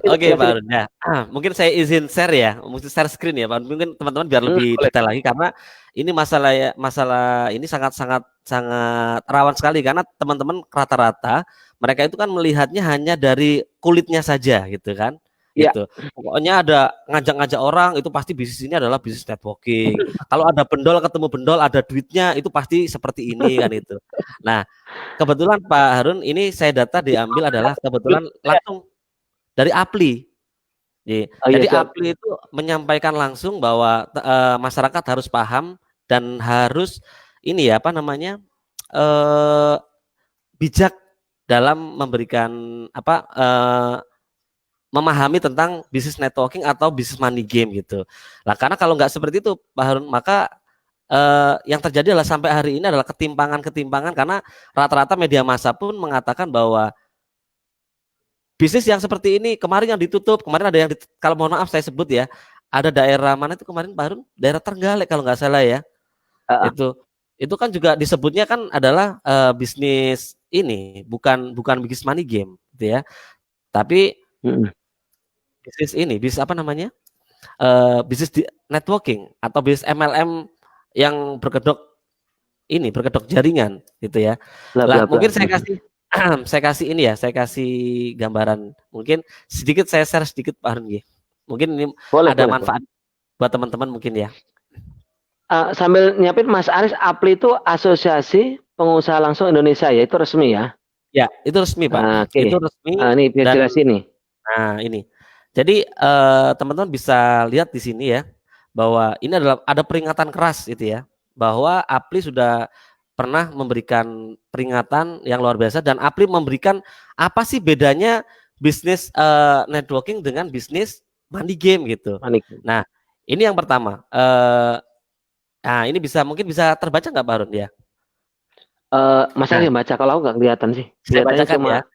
Oke Pak Arun. Ya, mungkin saya izin share ya, mungkin share screen ya Pak. Mungkin teman-teman biar lebih detail lagi karena ini masalah ini sangat rawan sekali karena teman-teman rata-rata mereka itu kan melihatnya hanya dari kulitnya saja gitu kan. Ya. Gitu. Pokoknya ada ngajak-ngajak orang itu pasti bisnis ini adalah bisnis networking. Kalau ada bendol ketemu bendol ada duitnya itu pasti seperti ini kan itu. Nah, kebetulan Pak Harun ini saya data diambil adalah kebetulan langsung dari Apli. Jadi Apli itu menyampaikan langsung bahwa masyarakat harus paham dan harus ini ya apa namanya bijak dalam memberikan memahami tentang bisnis networking atau bisnis money game gitu. Lah karena kalau nggak seperti itu Pak Harun maka yang terjadi adalah sampai hari ini adalah ketimpangan karena rata-rata media massa pun mengatakan bahwa bisnis yang seperti ini kemarin yang ditutup, kemarin ada yang kalau mohon maaf saya sebut ya, ada daerah mana itu kemarin Pak Harun, daerah Trenggalek kalau nggak salah ya. Itu kan juga disebutnya kan adalah bisnis ini, bukan bisnis money game gitu ya. Tapi bisnis ini, bisnis apa namanya? Bisnis networking atau bisnis MLM yang berkedok jaringan gitu ya. Lah mungkin saya kasih ini ya, saya kasih gambaran. Mungkin sedikit saya share sedikit Pak Harun. Mungkin ini ada manfaat buat teman-teman mungkin ya. Sambil nyiapin Mas Aris, Apli itu Asosiasi Pengusaha Langsung Indonesia ya, itu resmi ya? Ya, itu resmi Pak. Itu resmi. Ini biar jelas ini. Nah ini. Jadi teman-teman bisa lihat di sini ya, bahwa ini ada peringatan keras itu ya, bahwa Apli sudah pernah memberikan peringatan yang luar biasa dan Apli memberikan apa sih bedanya bisnis networking dengan bisnis money game gitu. Nah ini yang pertama. Nah ini mungkin bisa terbaca nggak Pak Harun ya? Mas Ari baca, kalau nggak kelihatan sih. Saya bacakan ya.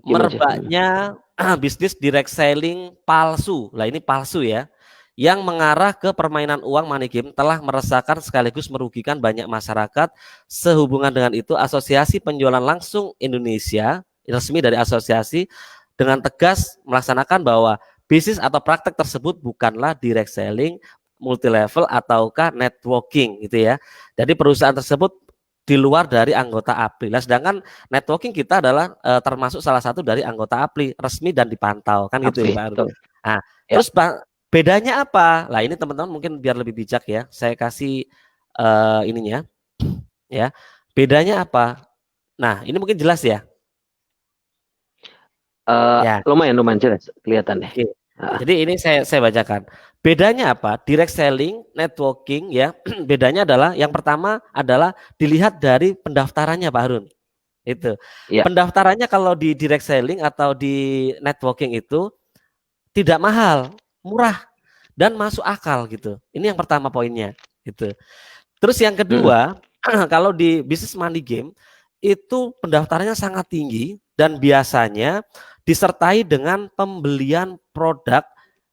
Merebaknya bisnis direct selling palsu. Lah ini palsu ya. Yang mengarah ke permainan uang money game telah meresahkan sekaligus merugikan banyak masyarakat. Sehubungan dengan itu, Asosiasi Penjualan Langsung Indonesia, resmi dari asosiasi, dengan tegas melaksanakan bahwa bisnis atau praktek tersebut bukanlah direct selling, multi level ataukah networking gitu ya. Jadi perusahaan tersebut di luar dari anggota Apli. Nah, sedangkan networking kita adalah termasuk salah satu dari anggota Apli, resmi dan dipantau kan gitu ya Pak Arun. Nah, terus Bedanya apa? Lah ini teman-teman mungkin biar lebih bijak ya, saya kasih ininya ya. Bedanya apa? Nah, ini mungkin jelas ya. Ya, Lumayan jelas kelihatan deh. oke. Jadi ini saya bacakan. Bedanya apa? Direct selling, networking ya. Bedanya adalah yang pertama adalah dilihat dari pendaftarannya Pak Harun. Itu. Ya, Pendaftarannya kalau di direct selling atau di networking itu tidak mahal, murah dan masuk akal gitu. Ini yang pertama poinnya gitu. Terus yang kedua, kalau di bisnis money game itu pendaftarannya sangat tinggi dan biasanya disertai dengan pembelian produk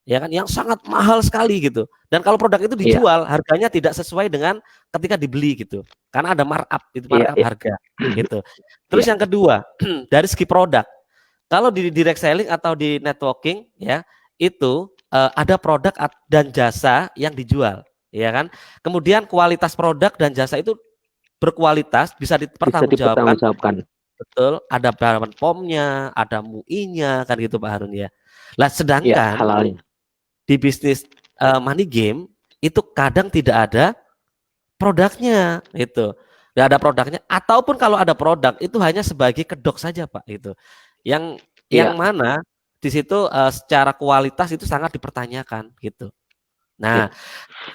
ya kan yang sangat mahal sekali gitu. Dan kalau produk itu iya, dijual harganya tidak sesuai dengan ketika dibeli gitu. Karena ada markup, itu iya, markup iya, harga gitu. Terus iya, yang kedua, dari segi produk. Kalau di direct selling atau di networking ya, itu ada produk dan jasa yang dijual, ya kan? Kemudian kualitas produk dan jasa itu berkualitas, bisa bisa dipertanggungjawabkan, dipertanggungjawabkan. betul, ada Bahan POM-nya, ada MUI-nya, kan gitu Pak Harun ya. Lah Iya, sedangkan halalnya. di bisnis money game itu kadang tidak ada produknya itu. Tidak ada produknya ataupun kalau ada produk itu hanya sebagai kedok saja Pak itu. Yang Iya, mana di situ secara kualitas itu sangat dipertanyakan gitu. iya. Nah, Dan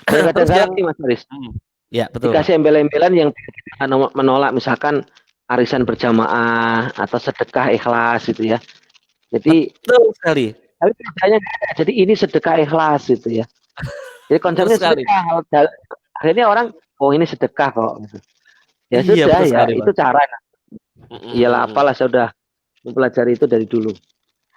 terus kadang-kadang yang nih Mas Aris, ya betul Pak. dikasih embel-embelan yang menolak misalkan arisan berjamaah atau sedekah ikhlas gitu ya. Jadi Betul sekali. tapi bedanya nggak ada. Jadi ini sedekah ikhlas gitu ya. Jadi Betul konsepnya sekali. sedekah. Akhirnya orang, oh ini sedekah kok. Ya Iya sudah betul ya, sekali itu Pak. cara. Mm, mm, Iyalah mm, mm. apalah saya udah mempelajari itu dari dulu.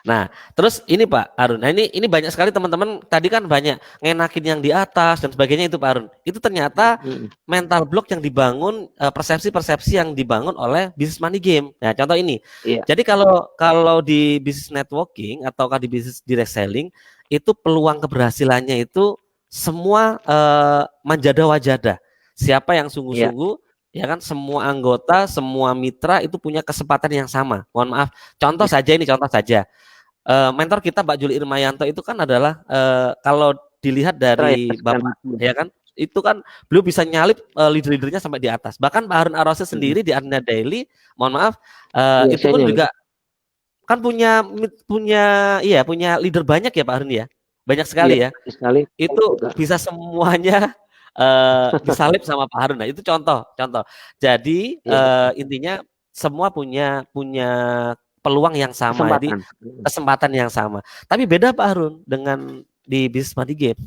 Nah, terus ini Pak Arun. Nah, ini banyak sekali teman-teman tadi kan banyak ngenakin yang di atas dan sebagainya itu Pak Arun. Itu ternyata Hmm. mental block yang dibangun, persepsi-persepsi yang dibangun oleh bisnis money game. Nah, contoh ini. Iya, Jadi kalau kalau di bisnis networking atau di bisnis direct selling itu peluang keberhasilannya itu semua manjada wajada. Siapa yang iya. sungguh-sungguh ya kan semua anggota, semua mitra itu punya kesempatan yang sama. Mohon maaf. Contoh Iya. saja ini contoh saja. Mentor kita Pak Juli Irmayanto itu kan adalah kalau dilihat Mitra ya, dari sekian Bapak ribu. ya kan itu kan beliau bisa nyalip leader-leadernya sampai di atas. Bahkan Pak Harun Arose Hmm. sendiri di Arena Daily, mohon maaf, Iya, itu pun senior. juga kan punya leader banyak ya Pak Harun ya. Banyak Iya, sekali ya. sekali Itu juga. bisa semuanya disalip sama Pak Harun. Nah, itu contoh. Jadi Iya, betul. intinya semua punya punya peluang yang sama. Jadi Kesempatan. kesempatan yang sama. Tapi beda Pak Harun dengan di bisnis money game.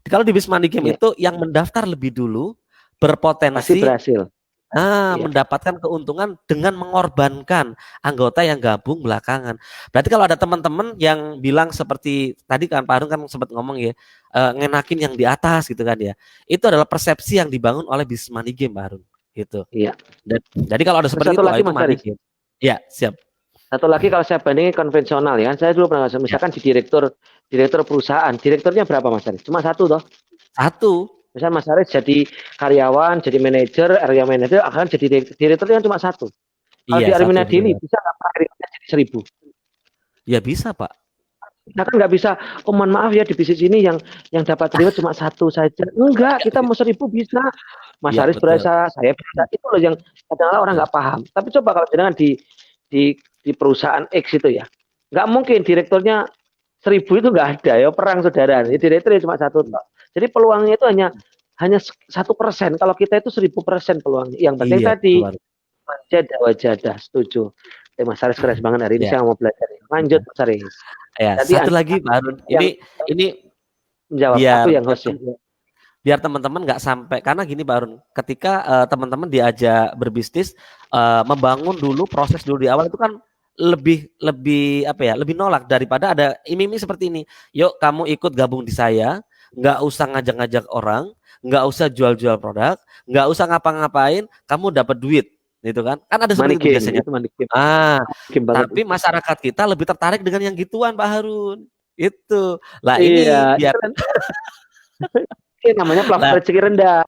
Kalau di bisnis money game Iya, itu yang mendaftar lebih dulu pasti berpotensi berhasil. Iya, mendapatkan keuntungan dengan mengorbankan anggota yang gabung belakangan. Berarti kalau ada teman-teman yang bilang seperti tadi kan Pak Harun kan sempat ngomong ya, ngenakin yang di atas gitu kan ya. Itu adalah persepsi yang dibangun oleh bisnis money game Pak Harun gitu. iya. Jadi kalau ada Terus seperti satu itu, lagi itu Mas money Aris. game. Ya, siap. Satu lagi kalau saya bandingin konvensional ya, saya dulu pernah Ya. misalkan di direktur perusahaan, direkturnya berapa Mas Aris? Cuma satu toh. Satu. Misal Mas Aris jadi karyawan, jadi manajer, area manajer, akan jadi direktur yang cuma satu. Kalau Iya, di satu Aremina Daily benar. bisa nggak karyawannya jadi 1.000? Ya bisa, Pak. Nah kan nggak bisa, oh mohon maaf ya di bisnis ini yang dapat reward cuma satu saja. Enggak, kita mau 1.000 bisa. Mas Iya, Haris betul. berasa, saya bisa. Itu loh yang kadang-kadang orang nggak paham. Tapi coba kalau jangan di perusahaan X itu ya, nggak mungkin direkturnya 1.000 itu nggak ada ya perang saudara. Jadi direkturnya cuma satu. Jadi peluangnya itu hanya 1%. Kalau kita itu 1.000% peluangnya. Yang penting Iya, tadi betul, Pak. jadah wajadah, setuju. Mas Haris keren banget hari ini Ya. saya mau belajar. Lanjut Mas Haris. Ya, Tadi satu Anda lagi Pak Harun. yang Ini menjawab, aku biar yang host ya. biar teman-teman nggak sampai karena gini Pak Harun, ketika teman-teman diajak berbisnis membangun dulu proses dulu di awal itu kan lebih lebih apa ya lebih nolak daripada ada iming-iming seperti ini. Yuk kamu ikut gabung di saya, nggak usah ngajak-ngajak orang, nggak usah jual-jual produk, nggak usah ngapa-ngapain, kamu dapat duit, gitu kan? Kan ada Money seperti itu game, biasanya. itu money game. Ah, Game banget. tapi masyarakat kita lebih tertarik dengan yang gituan Pak Harun. Itu. Lah ini Iya, itu biar kan namanya plafon lah rezeki rendah.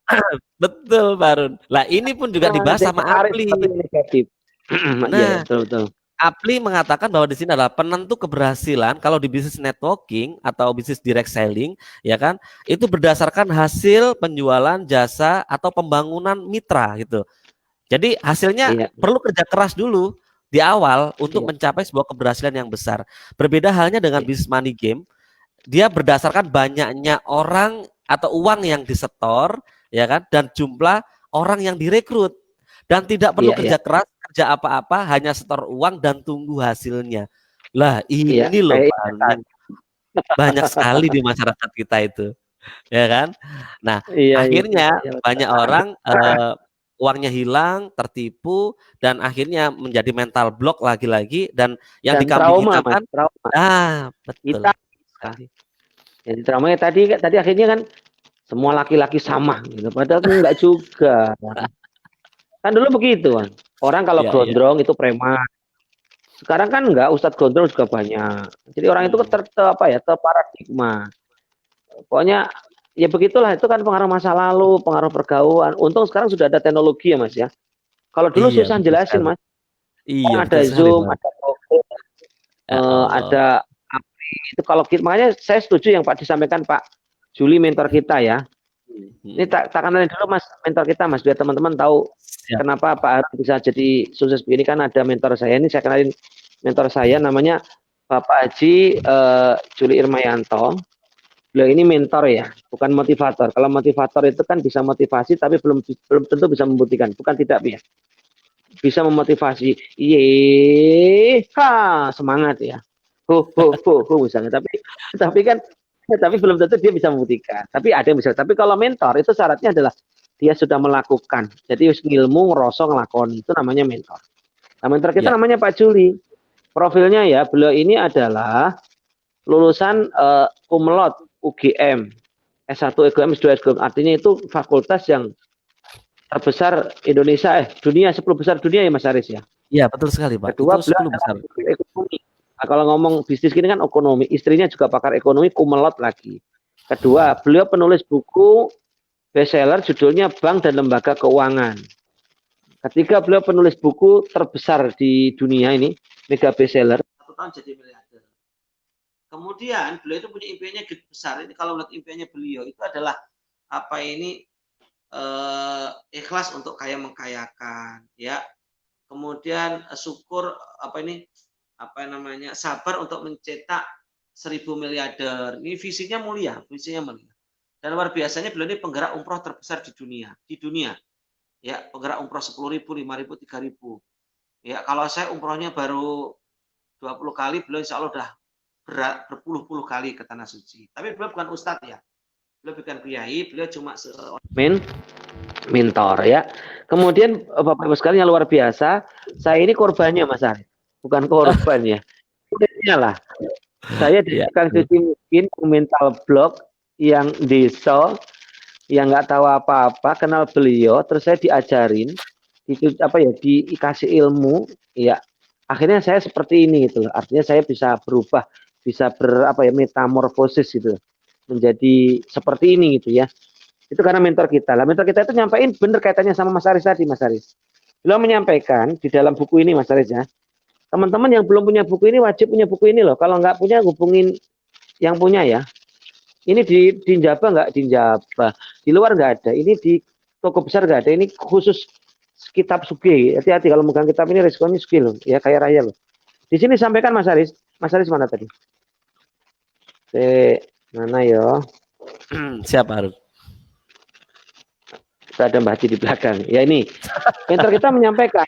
betul Pak Harun. Lah ini pun juga dibahas sama Tarik ahli. sesuatu yang negatif. Iya, Nah, betul betul. Apli mengatakan bahwa di sini adalah penentu keberhasilan kalau di bisnis networking atau bisnis direct selling, ya kan, itu berdasarkan hasil penjualan jasa atau pembangunan mitra gitu. Jadi hasilnya Iya, perlu kerja keras dulu di awal untuk iya, mencapai sebuah keberhasilan yang besar. Berbeda halnya dengan iya, bisnis money game, dia berdasarkan banyaknya orang atau uang yang disetor, ya kan, dan jumlah orang yang direkrut. Dan tidak perlu iya, iya, kerja keras, kerja apa-apa, hanya setor uang dan tunggu hasilnya. Lah iya, ini loh kayak banyak banyak sekali di masyarakat kita itu, ya kan. Nah, iya, iya, akhirnya iya. banyak orang uangnya hilang, tertipu, dan akhirnya menjadi mental block lagi-lagi, dan yang Dan dikambing trauma, Mas, hitamkan, trauma. betul Kita sekali. jadi traumanya tadi akhirnya kan semua laki-laki sama gitu. Padahal kan enggak juga. Kan dulu begitu kan. Orang kalau Iya, iya. gondrong itu preman. Sekarang kan enggak, Ustadz gondrong juga banyak. Jadi orang itu Hmm. terparadigma. Pokoknya ya begitulah, itu kan pengaruh masa lalu, pengaruh pergaulan. Untung sekarang sudah ada teknologi ya Mas ya. Kalau dulu Iya, susah betul jelasin sekali. Mas. Iya, Sekarang ada betul sekali, Zoom, Pak. ada Google, Ya Allah. ada API. Itu kalau kita, makanya saya setuju yang Pak disampaikan Pak Juli, mentor kita ya. Ini Hmm. tak kenalin dulu Mas, mentor kita Mas, biar teman-teman tahu Siap. kenapa Pak Harun bisa jadi sukses begini. Kan ada mentor saya, ini saya kenalin mentor saya, namanya Bapak Haji Juli Irmayanto. Beliau ini mentor ya, bukan motivator. Kalau motivator itu kan bisa motivasi, tapi belum belum tentu bisa membuktikan. Bukan tidak ya, bisa memotivasi. Semangat ya. Misalnya. Tapi kan tapi belum tentu dia bisa membuktikan. Tapi ada yang bisa. Tapi kalau mentor itu syaratnya adalah dia sudah melakukan. Jadi ilmu ngerosok ngelakoni, itu namanya mentor. Nah, mentor kita Ya, namanya Pak Juli. Profilnya ya, beliau ini adalah lulusan kumlot UGM, S1 UGM, S2 UGM. Artinya itu fakultas yang terbesar Indonesia, dunia, 10 besar dunia ya Mas Aris ya. iya betul sekali, Pak. Itu Kedua, beliau 10 adalah besar. ekonomi. Nah, kalau ngomong bisnis gini kan ekonomi, istrinya juga pakar ekonomi, kumlot lagi. Kedua, beliau penulis buku bestseller judulnya Bank dan Lembaga Keuangan. Ketika beliau penulis buku terbesar di dunia ini, mega bestseller, 1 tahun jadi miliarder. Kemudian beliau itu punya impiannya besar. Ini kalau lihat impiannya beliau itu adalah apa ini, ikhlas untuk kaya mengkayakan, ya. Kemudian syukur apa namanya, sabar untuk mencetak 1.000 miliarder. Ini visinya mulia, Dan luar biasanya beliau ini penggerak umroh terbesar di dunia. Ya, penggerak umroh 10.000, 5.000, 3.000. Ya, kalau saya umrohnya baru 20 kali, beliau insya Allah udah berpuluh-puluh kali ke tanah suci. Tapi beliau bukan ustadz ya. Beliau bukan kiai, beliau cuma mentor ya. Kemudian Bapak Ibu sekalian yang luar biasa, saya ini korbannya Mas Arif, bukan korbannya. Intinya lah, saya Iya, dari Kang Cuci mungkin mental block yang desa, yang nggak tahu apa-apa, kenal beliau, terus saya diajarin, dikasih ilmu, ya. Akhirnya saya seperti ini gitu loh. Artinya saya bisa berubah, bisa metamorfosis gitu, menjadi seperti ini gitu ya. Itu karena mentor kita. Lah mentor kita itu nyampein bener kaitannya sama Mas Aris tadi, Mas Aris. Beliau menyampaikan di dalam buku ini, Mas Aris ya. Teman-teman yang belum punya buku ini wajib punya buku ini loh. Kalau nggak punya hubungin yang punya ya. Ini di Jaba nggak, di Jaba. Di luar nggak ada. Ini di toko besar nggak ada. Ini khusus kitab Sugih. Hati-hati kalau megang kitab ini resikonya Sugih loh. Ya kaya raya loh. Di sini sampaikan Mas Aris. Mas Aris mana tadi? Mana ya? siap Harun. Ada Mbak Haji di belakang. Ya ini, mentor kita menyampaikan,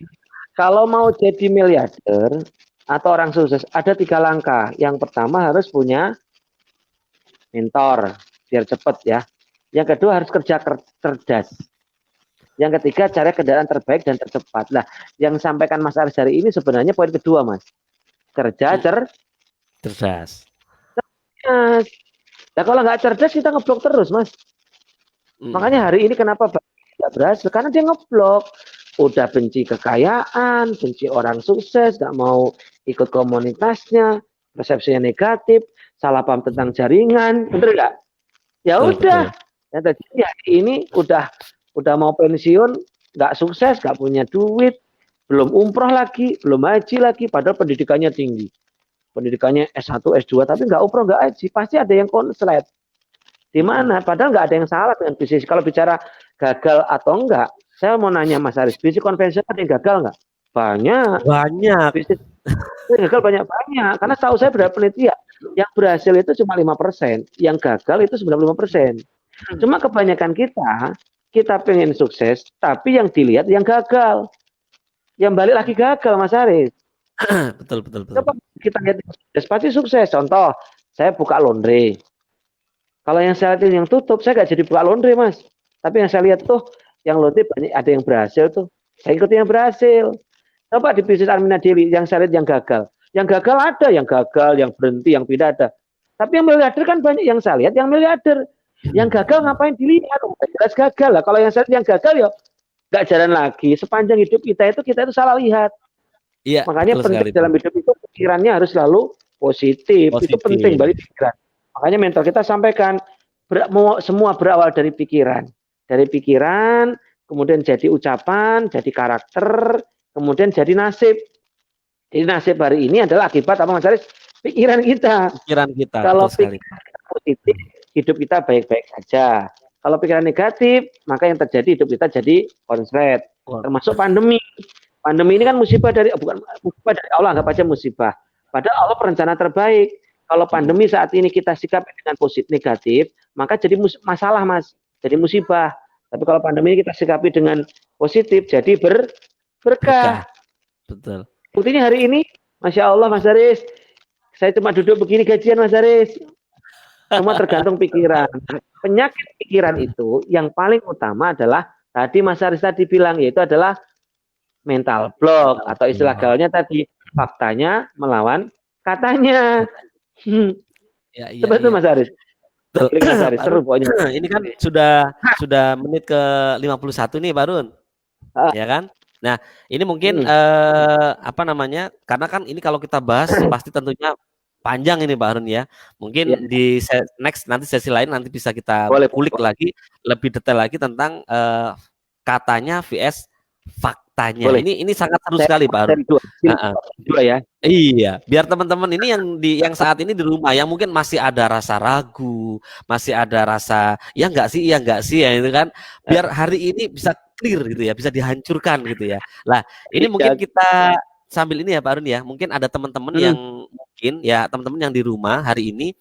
kalau mau jadi miliarder atau orang sukses, ada 3 langkah. Yang pertama harus punya mentor, biar cepat ya. Yang kedua harus kerja cerdas. Yang ketiga cari kendaraan terbaik dan tercepat. Nah, yang sampaikan Mas Aris hari ini sebenarnya poin kedua, Mas. Kerja cerdas. Nah, kalau nggak cerdas kita ngeblok terus, Mas. Makanya hari ini kenapa tidak berhasil? Karena dia ngeblok. Udah benci kekayaan, benci orang sukses, nggak mau ikut komunitasnya, persepsinya negatif, salah paham tentang jaringan, bener nggak? Ya udah. Ya, jadi hari ini udah mau pensiun, nggak sukses, nggak punya duit, belum umroh lagi, belum haji lagi, padahal pendidikannya tinggi. Pendidikannya S1, S2, tapi nggak umroh, nggak haji, pasti ada yang konslet. Di mana? Padahal nggak ada yang salah dengan bisnis. Kalau bicara gagal atau enggak, saya mau nanya Mas Aris, bisnis konvensional ada yang gagal nggak? Banyak. Banyak. Bisnis gagal banyak-banyak. Karena tahu saya berapa penelitian, yang berhasil itu cuma 5%, yang gagal itu 95%. Cuma kebanyakan kita pengen sukses, tapi yang dilihat yang gagal. Yang balik lagi gagal, Mas Aris. Betul. Coba kita lihat, pasti sukses. Contoh, saya buka laundry. Kalau yang saya lihat yang tutup, saya nggak jadi buka laundry, Mas. Tapi yang saya lihat tuh, yang laundry banyak ada yang berhasil tuh. Saya ikuti yang berhasil. Coba di bisnis Armina Daily, yang saya lihat yang gagal. Yang gagal ada, yang gagal, yang berhenti, yang pindah ada. Tapi yang miliarder kan banyak yang saya lihat, yang miliarder. Yang gagal ngapain dilihat? Jelas gagal lah. Kalau yang saya lihat yang gagal ya nggak jalan lagi. Sepanjang hidup kita itu salah lihat. Iya. Makanya penting dalam hidup itu pikirannya harus selalu positif. Itu penting balik pikiran. Makanya mentor kita sampaikan semua berawal dari pikiran. Dari pikiran, kemudian jadi ucapan, jadi karakter, kemudian jadi nasib. Jadi nasib hari ini adalah akibat apa Mas Aris? Pikiran kita. Kalau pikiran kita positif, hidup kita baik-baik saja. Kalau pikiran negatif, maka yang terjadi hidup kita jadi konslet. Termasuk pandemi. Pandemi ini kan musibah dari Allah, anggap aja musibah. Padahal Allah perencana terbaik. Kalau pandemi saat ini kita sikapi dengan positif negatif, maka jadi masalah, Mas. Jadi musibah. Tapi kalau pandemi ini kita sikapi dengan positif, jadi berkah. Betul. Buktinya hari ini, Masya Allah, Mas Aris, saya cuma duduk begini gajian, Mas Aris. Semua tergantung pikiran. Penyakit pikiran itu yang paling utama adalah tadi Mas Aris tadi bilang, yaitu adalah mental block atau istilah gaulnya tadi faktanya melawan katanya. Seperti Mas Aris. Mas Aris seru pokoknya. Ini kan sudah menit ke 51 nih Barun. Ya kan? Nah, ini mungkin apa namanya? Karena kan ini kalau kita bahas pasti tentunya panjang ini Pak Harun ya. Mungkin di nanti sesi lain nanti bisa kita kulik lagi lebih detail lagi tentang katanya vs faktanya. Ini sangat seru sekali Pak Harun. Dua ya. Iya, biar teman-teman ini yang saat ini di rumah yang mungkin masih ada rasa ragu, masih ada rasa ya enggak sih ya itu kan. Biar hari ini bisa clear gitu ya, bisa dihancurkan gitu ya. Lah, ini mungkin kita sambil ini ya Pak Arun ya, mungkin ada teman-teman yang mungkin ya teman-teman yang di rumah hari ini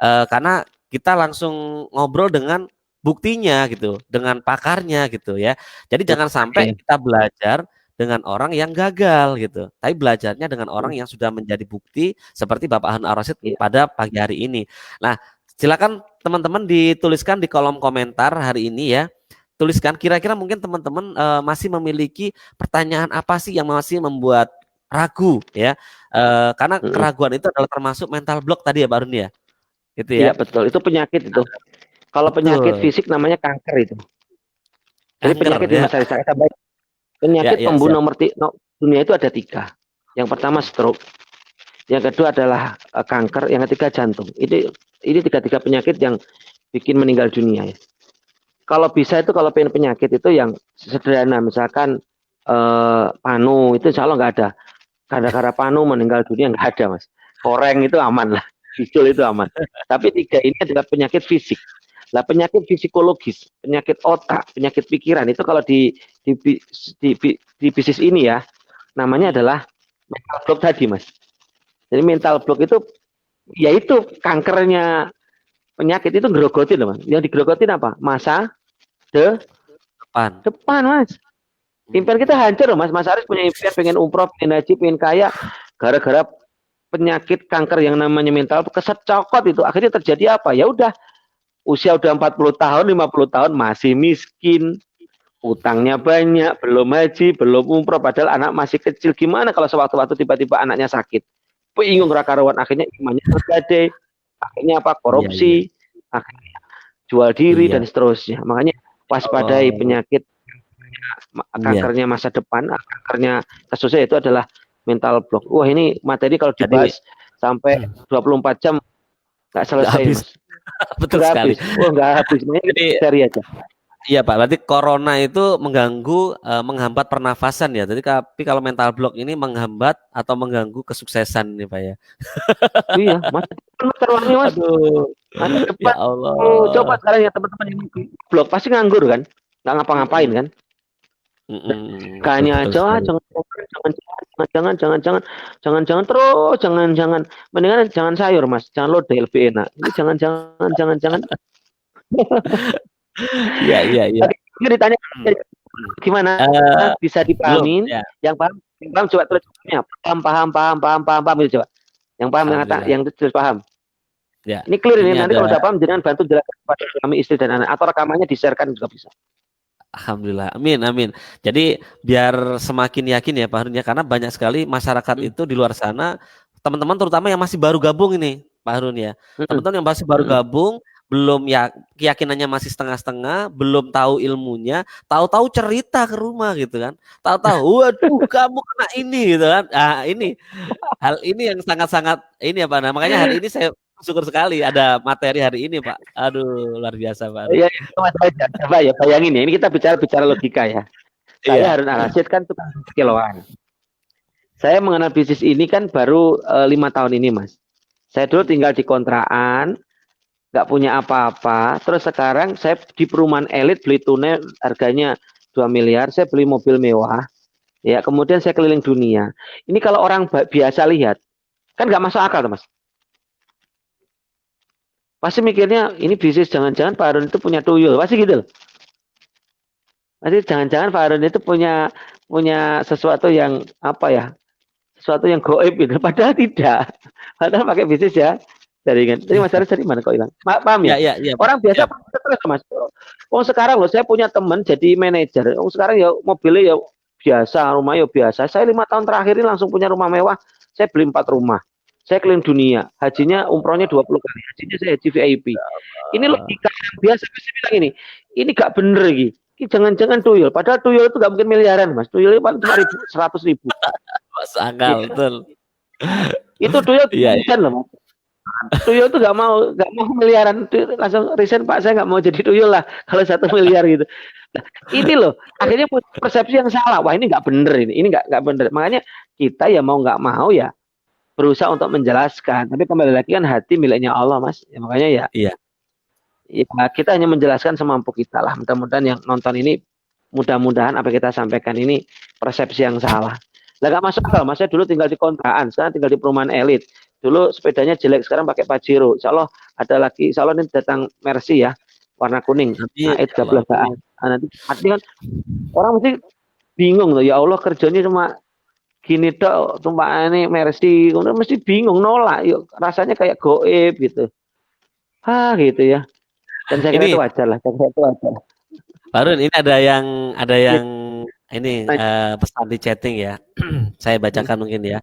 karena kita langsung ngobrol dengan buktinya gitu, dengan pakarnya gitu ya. Jadi jangan sampai kita belajar dengan orang yang gagal gitu, tapi belajarnya dengan orang yang sudah menjadi bukti seperti Bapak Harun Ar-Rasyid pada pagi hari ini. Nah, silakan teman-teman dituliskan di kolom komentar hari ini ya. Tuliskan kira-kira mungkin teman-teman masih memiliki pertanyaan apa sih yang masih membuat ragu ya, karena keraguan itu adalah termasuk mental block tadi ya Pak Arun ya, gitu ya. Iya betul, itu penyakit itu. Kalau penyakit fisik namanya kanker itu. Jadi penyakit di masa baik. Penyakit pembunuh nomor dunia itu ada 3. Yang pertama stroke, yang kedua adalah kanker, yang ketiga jantung. Ini 3 penyakit yang bikin meninggal dunia ya. Kalau bisa itu kalau pengen penyakit itu yang sederhana, misalkan panu itu insya Allah nggak ada. Gara-gara panu meninggal dunia nggak ada Mas. Koreng itu aman lah, bisul itu aman. Tapi 3 ini adalah penyakit fisik. Lah penyakit psikologis, penyakit otak, penyakit pikiran itu kalau di bisnis ini ya namanya adalah mental block tadi Mas. Jadi mental block itu yaitu kankernya penyakit itu grogotin Mas. Yang digrogotin apa? Masa depan Mas. Impian kita hancur Mas. Mas Aris punya impian pengen umroh, pengen haji, pengen kaya, gara-gara penyakit kanker yang namanya mental kesecokot itu akhirnya terjadi apa? Ya udah usia udah 40 tahun, 50 tahun masih miskin, utangnya banyak, belum haji, belum umroh, padahal anak masih kecil. Gimana kalau sewaktu-waktu tiba-tiba anaknya sakit? Bingung raka-rawan, akhirnya imannya tergade, akhirnya apa? Korupsi, akhirnya jual diri dan seterusnya. Makanya waspadai penyakit kankernya masa depan, kankernya kasusnya itu adalah mental block. Wah ini materi kalau dibahas sampai 24 jam nggak selesai Mas. Betul sekali. Nggak habis. Nggak habis. Jadi seri aja. Iya Pak, berarti corona itu mengganggu, menghambat pernafasan ya. Jadi tapi kalau mental block ini menghambat atau mengganggu kesuksesan nih Pak ya. Iya, masa depan Mas terwangi Mas. Aduh, Masa ya depan coba Allah. sekarang ya teman-teman yang blog pasti nganggur kan, nggak ngapa-ngapain Mhm, kan. betul Makanya betul aja sekali. jangan terus jangan mendingan jangan sayur Mas, jangan lodeh lebih enak. Ini jangan. Iya iya iya. Tadi ditanya Mhm, mhm. gimana bisa Belum, dipahamin? ya, Yang paham coba tulis jawabnya. Paham itu coba. Yang paham alhamdulillah. yang tulis paham. Ya, Ini clear ini ini nanti ada kalau udah paham jangan bantu jelaskan kepada suami istri dan anak atau rekamannya di-sharekan juga bisa. alhamdulillah. Amin amin. Jadi biar semakin yakin ya Pak Harun ya, karena banyak sekali masyarakat Hmm. itu di luar sana, teman-teman terutama yang masih baru gabung ini Pak Harun ya. Hmm. Teman-teman yang masih baru Hmm. gabung, belum ya keyakinannya masih setengah-setengah, belum tahu ilmunya, tahu-tahu cerita ke rumah gitu kan. Tahu-tahu, waduh kamu kena ini gitu kan. Ah, ini hal ini yang sangat-sangat ini apa nah, makanya hari ini saya syukur sekali ada materi hari ini Pak. Aduh, luar biasa Pak Harun. Ya, itu Mas aja. Coba ya bayangin ya. Ini kita bicara logika ya. Saya Iya. Harun Al-Rashid kan tukang kiloan. Saya mengenal bisnis ini kan baru 5 tahun ini, Mas. Saya dulu tinggal di kontrakan, nggak punya apa-apa. Terus sekarang saya di perumahan elit beli tunai harganya 2 miliar. Saya beli mobil mewah. Ya, kemudian saya keliling dunia. Ini kalau orang biasa lihat, kan nggak masuk akal, Mas. Pasti mikirnya ini bisnis jangan-jangan Pak Harun itu punya tuyul. Pasti gitu loh. Pasti jangan-jangan Pak Harun itu punya punya sesuatu yang apa ya? Sesuatu yang goib gitu. Padahal tidak. Padahal pakai bisnis ya jaringan. Jadi Mas Haris dari mana kok hilang? Paham Iya ya? iya iya Pak. Orang Iya. biasa stres Mas. Oh sekarang loh saya punya teman jadi manajer. Oh sekarang ya mobilnya ya biasa, rumah ya biasa. Saya 5 tahun terakhir ini langsung punya rumah mewah. Saya beli 4 rumah. Saya keliling dunia. Hajinya umrohnya 20 kali. Hajinya saya haji VIP. Ini logika yang biasa saya bilang ini. Ini gak bener gitu. Jangan-jangan tuyul. Padahal tuyul itu gak mungkin miliaran Mas. Tuyul itu paling cuma 100.000. Masuk akal Ya. betul. Itu tuyul Iya iya. resign loh Mas. Tuyul itu gak mau miliaran. Langsung resign Pak saya gak mau jadi tuyul lah. Kalau 1 miliar gitu. Nah, ini loh. Akhirnya persepsi yang salah. Wah ini gak bener ini. Ini gak bener. Makanya kita ya mau gak mau ya berusaha untuk menjelaskan. Tapi kembali lagi kan hati miliknya Allah Mas. Ya, makanya ya Iya. ya kita hanya menjelaskan semampu kita lah. Mudah-mudahan yang nonton ini mudah-mudahan apa yang kita sampaikan ini persepsi yang salah. Lah gak masuk akal, Mas. Saya dulu tinggal di kontrakan, sekarang tinggal di perumahan elit. Dulu sepedanya jelek, sekarang pakai Pajero. Insya Allah ada lagi, insya Allah ini datang Mercy ya, warna kuning. Amin Nah, ya Allah. gablagaan. Nah, nanti artinya kan orang mesti bingung tuh. Ya Allah kerjanya cuma gini dok, tumpah ini Mercy, kemudian mesti bingung nolak. Yuk, rasanya kayak goib gitu. Gitu ya. Dan saya kira itu Ini wajar lah. Saya kira itu wajar. Pak Harun, ini ada Ya, yang ini pesan di chatting ya. Saya bacakan mungkin ya.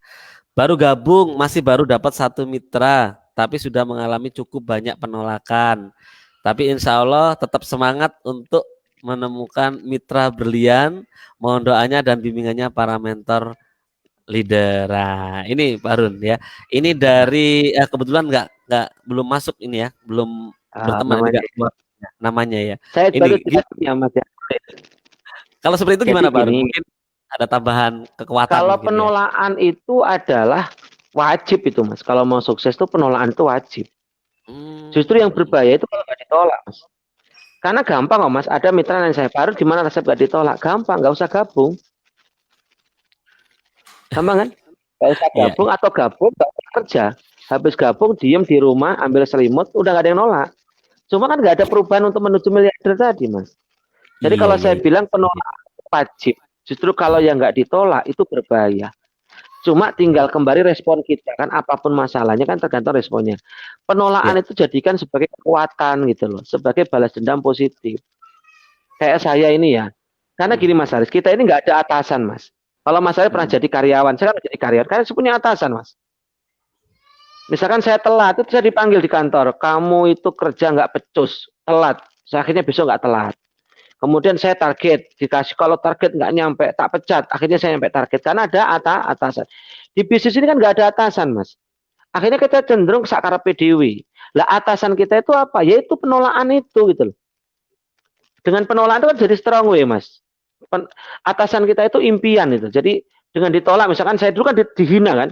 Baru gabung, masih baru dapat 1 mitra, tapi sudah mengalami cukup banyak penolakan. Tapi insya Allah tetap semangat untuk menemukan mitra berlian. Mohon doanya dan bimbingannya para mentor leader. Nah, ini Pak Harun ya. Ini dari kebetulan nggak belum masuk ini ya, belum berteman ini namanya. nggak keluar namanya ya. Saya Ini baru jelasin ya Mas ya. kalau seperti itu Jadi gimana Pak Harun? gini, Mungkin ada tambahan kekuatan kalau mungkin ya. penolakan itu adalah wajib itu Mas. Kalau mau sukses itu penolakan itu wajib. Justru yang Hmm, berbahaya itu kalau nggak ditolak Mas. Karena gampang kok Mas. Ada mitra yang saya baru di mana resep nggak ditolak. Gampang, nggak usah gabung. Gampang kan? Nggak usah iya. gabung atau gabung nggak usah kerja. Habis gabung diem di rumah ambil selimut udah nggak ada yang nolak. Cuma kan nggak ada perubahan untuk menuju miliarder tadi Mas. Jadi Iya, kalau iya, saya bilang penolakan wajib. Justru kalau yang nggak ditolak itu berbahaya. Cuma tinggal kembali respon kita kan apapun masalahnya kan tergantung responnya. iya. Penolakan itu jadikan sebagai kekuatan gitu loh, sebagai balas dendam positif. Kayak saya ini ya. Karena Hmm, gini Mas Haris, kita ini nggak ada atasan Mas. Kalau Mas Haris pernah hmm. jadi karyawan, saya kan jadi karyawan, karena saya punya atasan Mas. Misalkan saya telat, itu saya dipanggil di kantor, kamu itu kerja nggak becus, telat. Saya akhirnya besok nggak telat. Kemudian saya target, dikasih kalau target nggak nyampe, tak pecat. Akhirnya saya nyampe target karena ada atasan. Di bisnis ini kan nggak ada atasan, Mas. Akhirnya kita cenderung sakara PDW. Lah atasan kita itu apa? Yaitu penolakan itu gitu loh. dengan penolakan itu kan jadi strong way, Mas. Atasan kita itu impian itu. Jadi dengan ditolak, misalkan saya dulu kan dihina kan.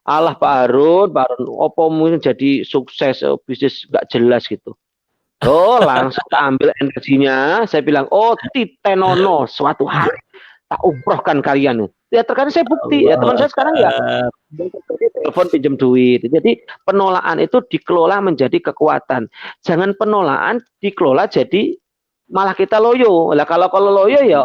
Allah Pak Harun, opo mungkin jadi sukses, bisnis nggak jelas gitu. Oh, langsung tak ambil energinya. Saya bilang, oh, titenono suatu hari tak umrohkan kalian. Ya terkadang saya bukti. Ya teman Allah saya sekarang ya Akbar. telepon pinjam duit. Jadi penolakan itu dikelola menjadi kekuatan. Jangan penolakan dikelola jadi malah kita loyo. Lah kalau loyo ya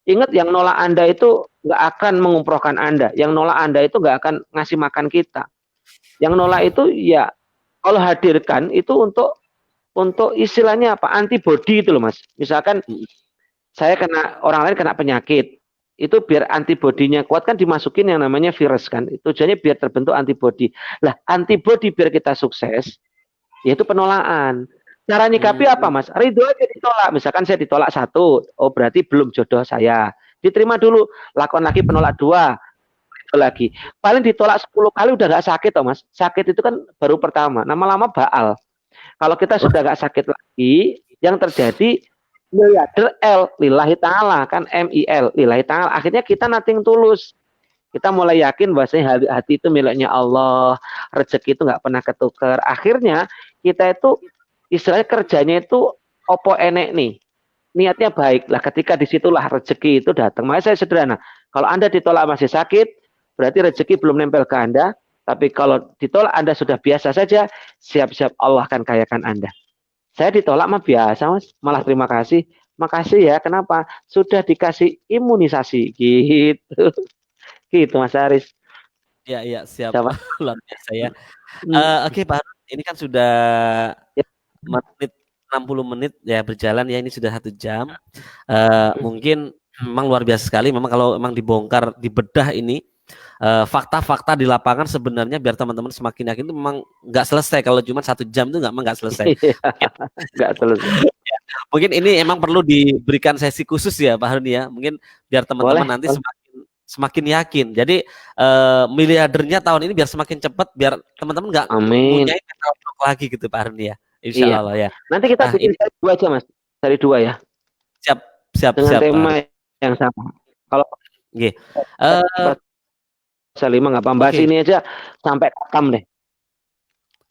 ingat yang nolak Anda itu nggak akan mengumrohkan Anda. Yang nolak Anda itu nggak akan ngasih makan kita. Yang nolak itu ya kalau hadirkan itu untuk istilahnya apa antibody itu loh Mas. Misalkan saya orang lain kena penyakit, itu biar antibodinya kuat kan dimasukin yang namanya virus kan. Tujuannya biar terbentuk antibody. Lah antibody biar kita sukses, yaitu penolakan. Cara nyikapi apa Mas? Ridho aja ditolak. Misalkan saya ditolak 1, oh berarti belum jodoh saya. Diterima dulu, lakon lagi penolak 2, lagi. Paling ditolak 10 kali udah gak sakit toh Mas. Sakit itu kan baru pertama, lama-lama baal. Kalau kita sudah gak sakit lagi, yang terjadi miliarder L lillahi ta'ala kan MIL lillahi ta'ala, akhirnya kita nating tulus, kita mulai yakin bahwasanya hati itu miliknya Allah, rezeki itu nggak pernah ketukar. Akhirnya kita itu istilahnya kerjanya itu opo enek nih, niatnya baik lah, ketika disitulah rezeki itu datang. Makanya saya sederhana, kalau Anda ditolak masih sakit berarti rezeki belum nempel ke Anda, tapi kalau ditolak Anda sudah biasa saja, siap-siap Allah akan kayakan Anda. Saya ditolak mah biasa Mas, malah terima kasih. Makasih ya, kenapa? Sudah dikasih imunisasi gitu. Gitu Mas Aris. Ya, ya, siap. Siapa? Luar biasa ya. Hmm. Oke, Pak Harun, ini kan sudah Ya. menit 60 menit ya berjalan ya, ini sudah 1 jam. Mungkin memang luar biasa sekali. Memang kalau memang dibongkar, dibedah ini fakta-fakta di lapangan sebenarnya biar teman-teman semakin yakin itu memang nggak selesai. Kalau cuma 1 jam itu memang nggak selesai. Nggak selesai. Mungkin ini emang perlu diberikan sesi khusus ya Pak Harun ya. Mungkin biar teman-teman Boleh. nanti semakin yakin. Jadi miliardernya tahun ini biar semakin cepat, biar teman-teman nggak Amin. mempunyai mental block lagi gitu Pak Harun ya. Insya Iya. Allah ya. Nanti kita Nah bikin ini seri 2 aja Mas. Seri 2 ya. siap siap Dengan siap Pak tema Harun. yang sama. Kalau Oke. Salima nggak apa-apa, bahas Oke. ini aja sampai katam deh.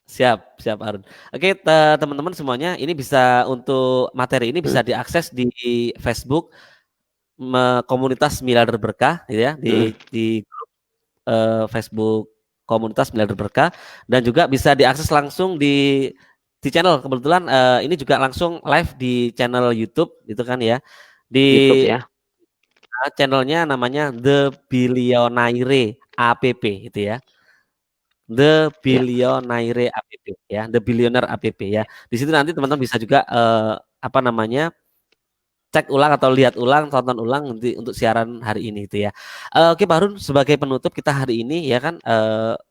Siap, siap Harun. Oke, teman-teman semuanya, ini bisa untuk materi ini bisa diakses di Facebook komunitas Miliarder Berkah, gitu ya, di grup Facebook komunitas Miliarder Berkah, dan juga bisa diakses langsung di channel. Kebetulan ini juga langsung live di channel YouTube, gitu kan ya, di YouTube ya. channelnya namanya The Billionaire APP, gitu ya. The Billionaire APP ya, The Billionaire APP ya. Di situ nanti teman-teman bisa juga apa namanya cek ulang atau lihat ulang, tonton ulang nanti untuk siaran hari ini itu ya. Oke Pak Harun, sebagai penutup kita hari ini ya kan,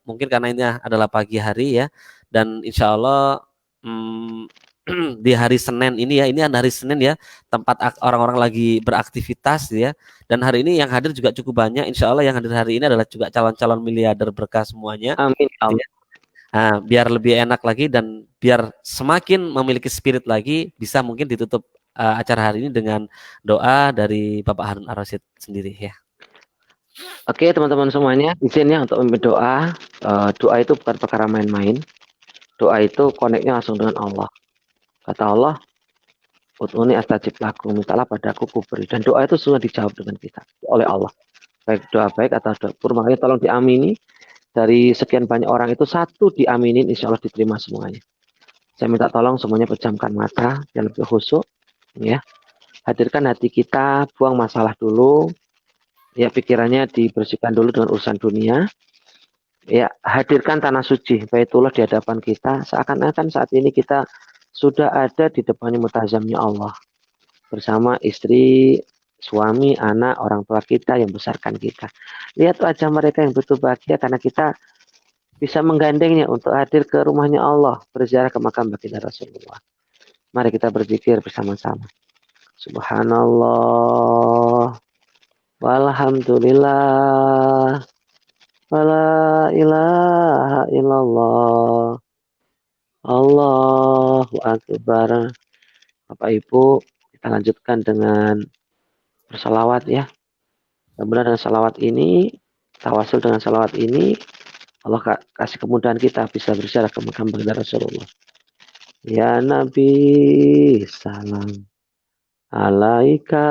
mungkin karena ini adalah pagi hari ya, dan insya Allah di hari Senin ini ya, ini hari Senin ya, tempat orang-orang lagi beraktivitas ya, dan hari ini yang hadir juga cukup banyak. Insya Allah yang hadir hari ini adalah juga calon-calon miliarder berkah semuanya. Amin. Gitu ya. Nah, biar lebih enak lagi dan biar semakin memiliki spirit lagi, bisa mungkin ditutup acara hari ini dengan doa dari Bapak Harun Ar-Rasyid sendiri ya. Oke teman-teman semuanya, izin ya untuk berdoa. Doa itu bukan perkara main-main. Doa itu koneknya langsung dengan Allah. Kata Allah, Ud'uni astajib lakum, mintalah padaku kuberi. Dan doa itu semua dijawab dengan kita oleh Allah. Baik doa baik atau doa buruk, makanya tolong diamini. Dari sekian banyak orang itu 1 diaminin, insya Allah diterima semuanya. Saya minta tolong semuanya pejamkan mata, yang lebih khusyuk, ya. Hadirkan hati kita, buang masalah dulu, ya pikirannya dibersihkan dulu dengan urusan dunia. Ya, hadirkan tanah suci, Baitullah di hadapan kita, seakan-akan saat ini kita sudah ada di depannya mutazamnya Allah. Bersama istri, suami, anak, orang tua kita yang besarkan kita. Lihat wajah mereka yang betul bahagia karena kita bisa menggandengnya untuk hadir ke rumahnya Allah, berziarah ke makam baginda Rasulullah. Mari kita berzikir bersama-sama. Subhanallah, walhamdulillah, wala ilaha illallah, Allahu Akbar. Bapak Ibu, kita lanjutkan dengan bersalawat ya. Mudah-mudahan dengan salawat ini, tawasul dengan salawat ini, Allah kasih kemudahan kita bisa berziarah ke makam baginda Rasulullah. Ya Nabi, salam alaika.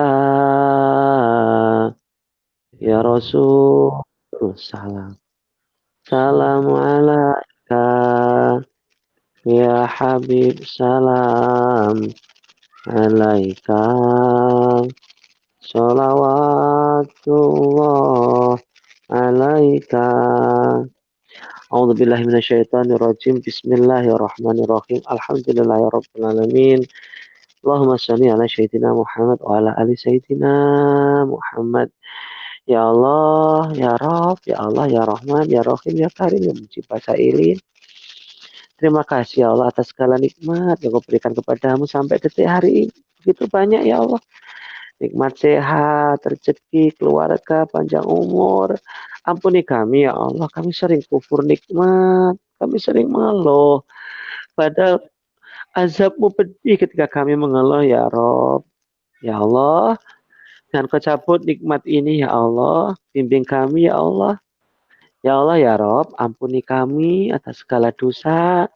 Ya Rasul, salam. Salam alaika. Ya Habib, salam alaika. Salawatullah alaika. A'udzu billahi minasyaitonir rajim. Bismillahirrahmanirrahim. Alhamdulillahirabbil alamin. Allahumma shalli ala sayyidina Muhammad wa ala ali sayyidina Muhammad. Ya Allah, ya Rabb, ya Allah, ya Rahman, ya Rahim, ya Karim, ya Mujiba Sa'ilin. Terima kasih ya Allah atas segala nikmat yang kau berikan kepadamu sampai detik hari ini. Begitu banyak ya Allah. Nikmat sehat, rezeki, keluarga, panjang umur. Ampuni kami ya Allah, kami sering kufur nikmat. Kami sering mengeluh. Padahal azabmu pedih ketika kami mengeluh ya Rob. Ya Allah, dan kau cabut nikmat ini ya Allah. Bimbing kami ya Allah. Ya Allah ya Rob, ampuni kami atas segala dosa.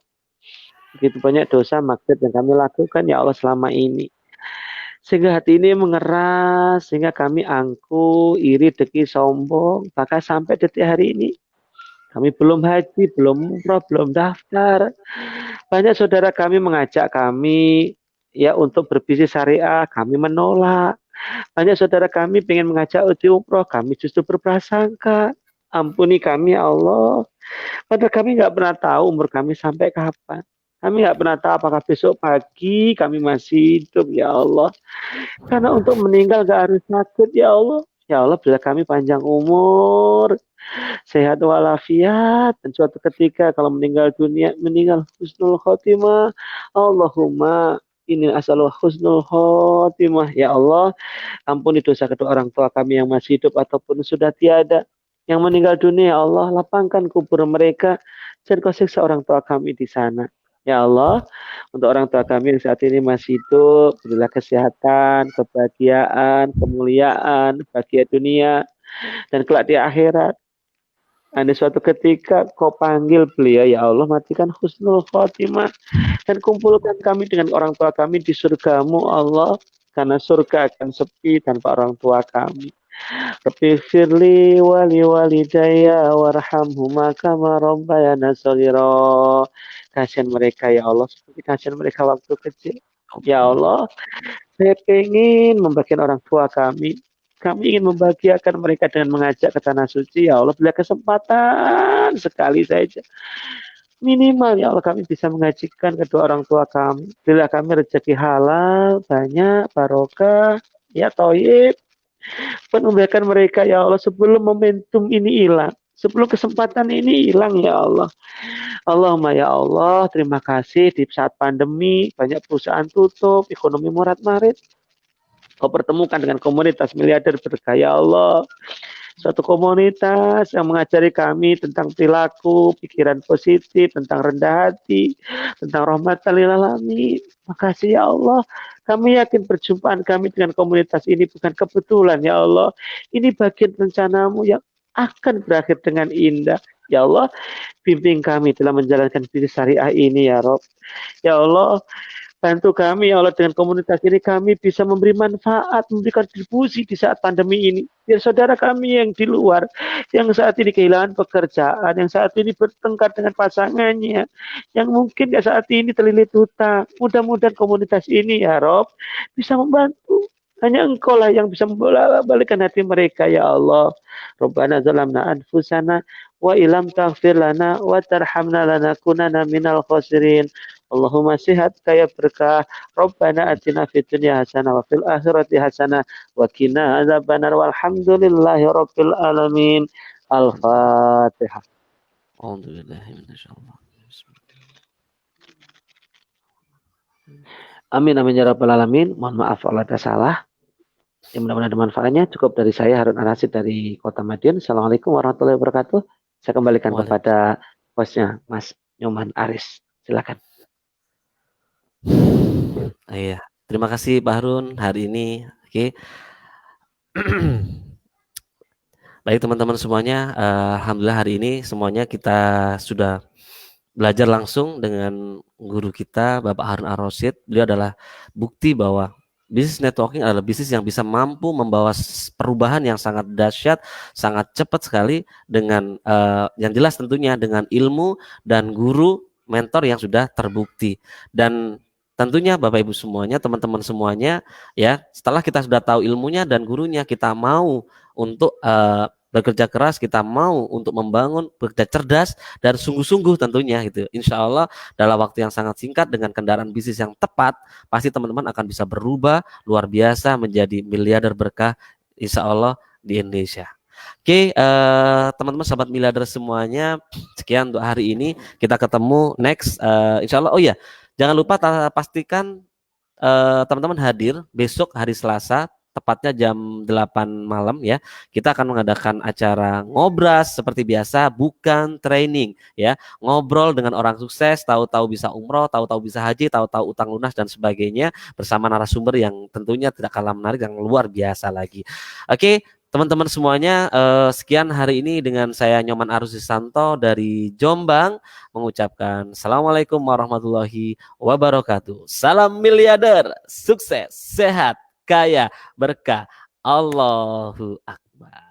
Begitu banyak dosa maksud yang kami lakukan ya Allah selama ini. Sehingga hati ini mengeras, sehingga kami angkuh, iri, dengki, sombong, bahkan sampai detik hari ini. Kami belum haji, belum umroh, belum daftar. Banyak saudara kami mengajak kami ya untuk berbisnis syariah, kami menolak. Banyak saudara kami ingin mengajak uji umroh, kami justru berprasangka. Ampuni kami ya Allah. Padahal kami nggak pernah tahu umur kami sampai kapan. Kami nggak pernah tahu apakah besok pagi kami masih hidup ya Allah. Karena untuk meninggal gak harus sakit ya Allah. Ya Allah, bila kami panjang umur, sehat walafiat, dan suatu ketika kalau meninggal dunia, meninggal husnul khotimah. Allahumma ini asal husnul khotimah. Ya Allah, ampuni dosa kedua orang tua kami yang masih hidup ataupun sudah tiada. Yang meninggal dunia, ya Allah, lapangkan kubur mereka, dan kau siksa orang tua kami di sana. Ya Allah, untuk orang tua kami yang saat ini masih hidup, berilah kesehatan, kebahagiaan, kemuliaan, bahagia dunia, dan kelak di akhirat. Ada suatu ketika kau panggil beliau, ya Allah, matikan husnul khotimah, dan kumpulkan kami dengan orang tua kami di surgamu, Allah, karena surga akan sepi tanpa orang tua kami. Rabbi firli wali walidayya warhamhuma kama rabbayana shaghira. Kasihan mereka ya Allah, seperti kasihan mereka waktu kecil. Ya Allah, saya ingin membagikan orang tua kami. Kami ingin membahagiakan mereka dengan mengajak ke tanah suci. Ya Allah, bila kesempatan sekali saja. Minimal ya Allah kami bisa mengajikan kedua orang tua kami. Bila kami rezeki halal, banyak, barokah, ya toyib. Menumbuhkan mereka ya Allah sebelum momentum ini hilang. Sebelum kesempatan ini hilang ya Allah. Allahumma ya Allah, terima kasih di saat pandemi, banyak perusahaan tutup, ekonomi morat-marit. Kau pertemukan dengan komunitas miliarder berkah ya Allah. Suatu komunitas yang mengajari kami tentang perilaku, pikiran positif, tentang rendah hati, tentang rahmatan lil alamin. Makasih ya Allah. Kami yakin perjumpaan kami dengan komunitas ini bukan kebetulan ya Allah. Ini bagian rencanamu yang akan berakhir dengan indah. Ya Allah, bimbing kami dalam menjalankan bisnis syariah ini ya Rob. Ya Allah, bantu kami ya Allah dengan komunitas ini kami bisa memberi manfaat, memberi kontribusi di saat pandemi ini. Biar saudara kami yang di luar, yang saat ini kehilangan pekerjaan, yang saat ini bertengkar dengan pasangannya, yang mungkin ya saat ini terlilit hutang. Mudah-mudahan komunitas ini ya Rob bisa membantu. Hanya engkau lah yang bisa membalikkan hati mereka ya Allah. Rabbana zalamna anfusana wa ilam taghfir lana wa tarhamna lanakunanna minal khasirin. Allahumma sihat kaya berkah. Rabbana atina fid dunya hasanah wa fil akhirati hasanah wa qina adzabannar walhamdulillahi rabbil alamin. Al-Fatihah. Amin amin ya rabbal alamin. Mohon maaf kalau ada salah. Yang mudah-mudahan ada manfaatnya. Cukup dari saya Harun Ar-Rasyid dari Kota Madiun. Assalamualaikum warahmatullahi wabarakatuh. Saya kembalikan kepada hostnya Mas Nyoman Aris. Silakan. Iya. Terima kasih Pak Harun hari ini. Oke. Baik teman-teman semuanya, alhamdulillah hari ini semuanya kita sudah belajar langsung dengan guru kita Bapak Harun Ar-Rasyid. Beliau adalah bukti bahwa bisnis networking adalah bisnis yang bisa mampu membawa perubahan yang sangat dahsyat, sangat cepat sekali dengan yang jelas tentunya dengan ilmu dan guru mentor yang sudah terbukti. Dan tentunya Bapak Ibu semuanya, teman-teman semuanya ya, setelah kita sudah tahu ilmunya dan gurunya, kita mau untuk bekerja keras, kita mau untuk membangun, bekerja cerdas dan sungguh-sungguh tentunya gitu. Insya Allah dalam waktu yang sangat singkat dengan kendaraan bisnis yang tepat, pasti teman-teman akan bisa berubah luar biasa menjadi miliarder berkah insya Allah di Indonesia. Oke, teman-teman sahabat miliarder semuanya, sekian untuk hari ini. Kita ketemu next, insya Allah. Oh iya, jangan lupa pastikan teman-teman hadir besok hari Selasa tepatnya jam 8 malam ya. Kita akan mengadakan acara ngobras seperti biasa, bukan training ya. Ngobrol dengan orang sukses, tahu-tahu bisa umroh, tahu-tahu bisa haji, tahu-tahu utang lunas dan sebagainya bersama narasumber yang tentunya tidak kalah menarik, yang luar biasa lagi. Oke, teman-teman semuanya, sekian hari ini dengan saya Nyoman Arusisanto dari Jombang mengucapkan Assalamualaikum warahmatullahi wabarakatuh. Salam miliarder, sukses, sehat, kaya, berkah. Allahu Akbar.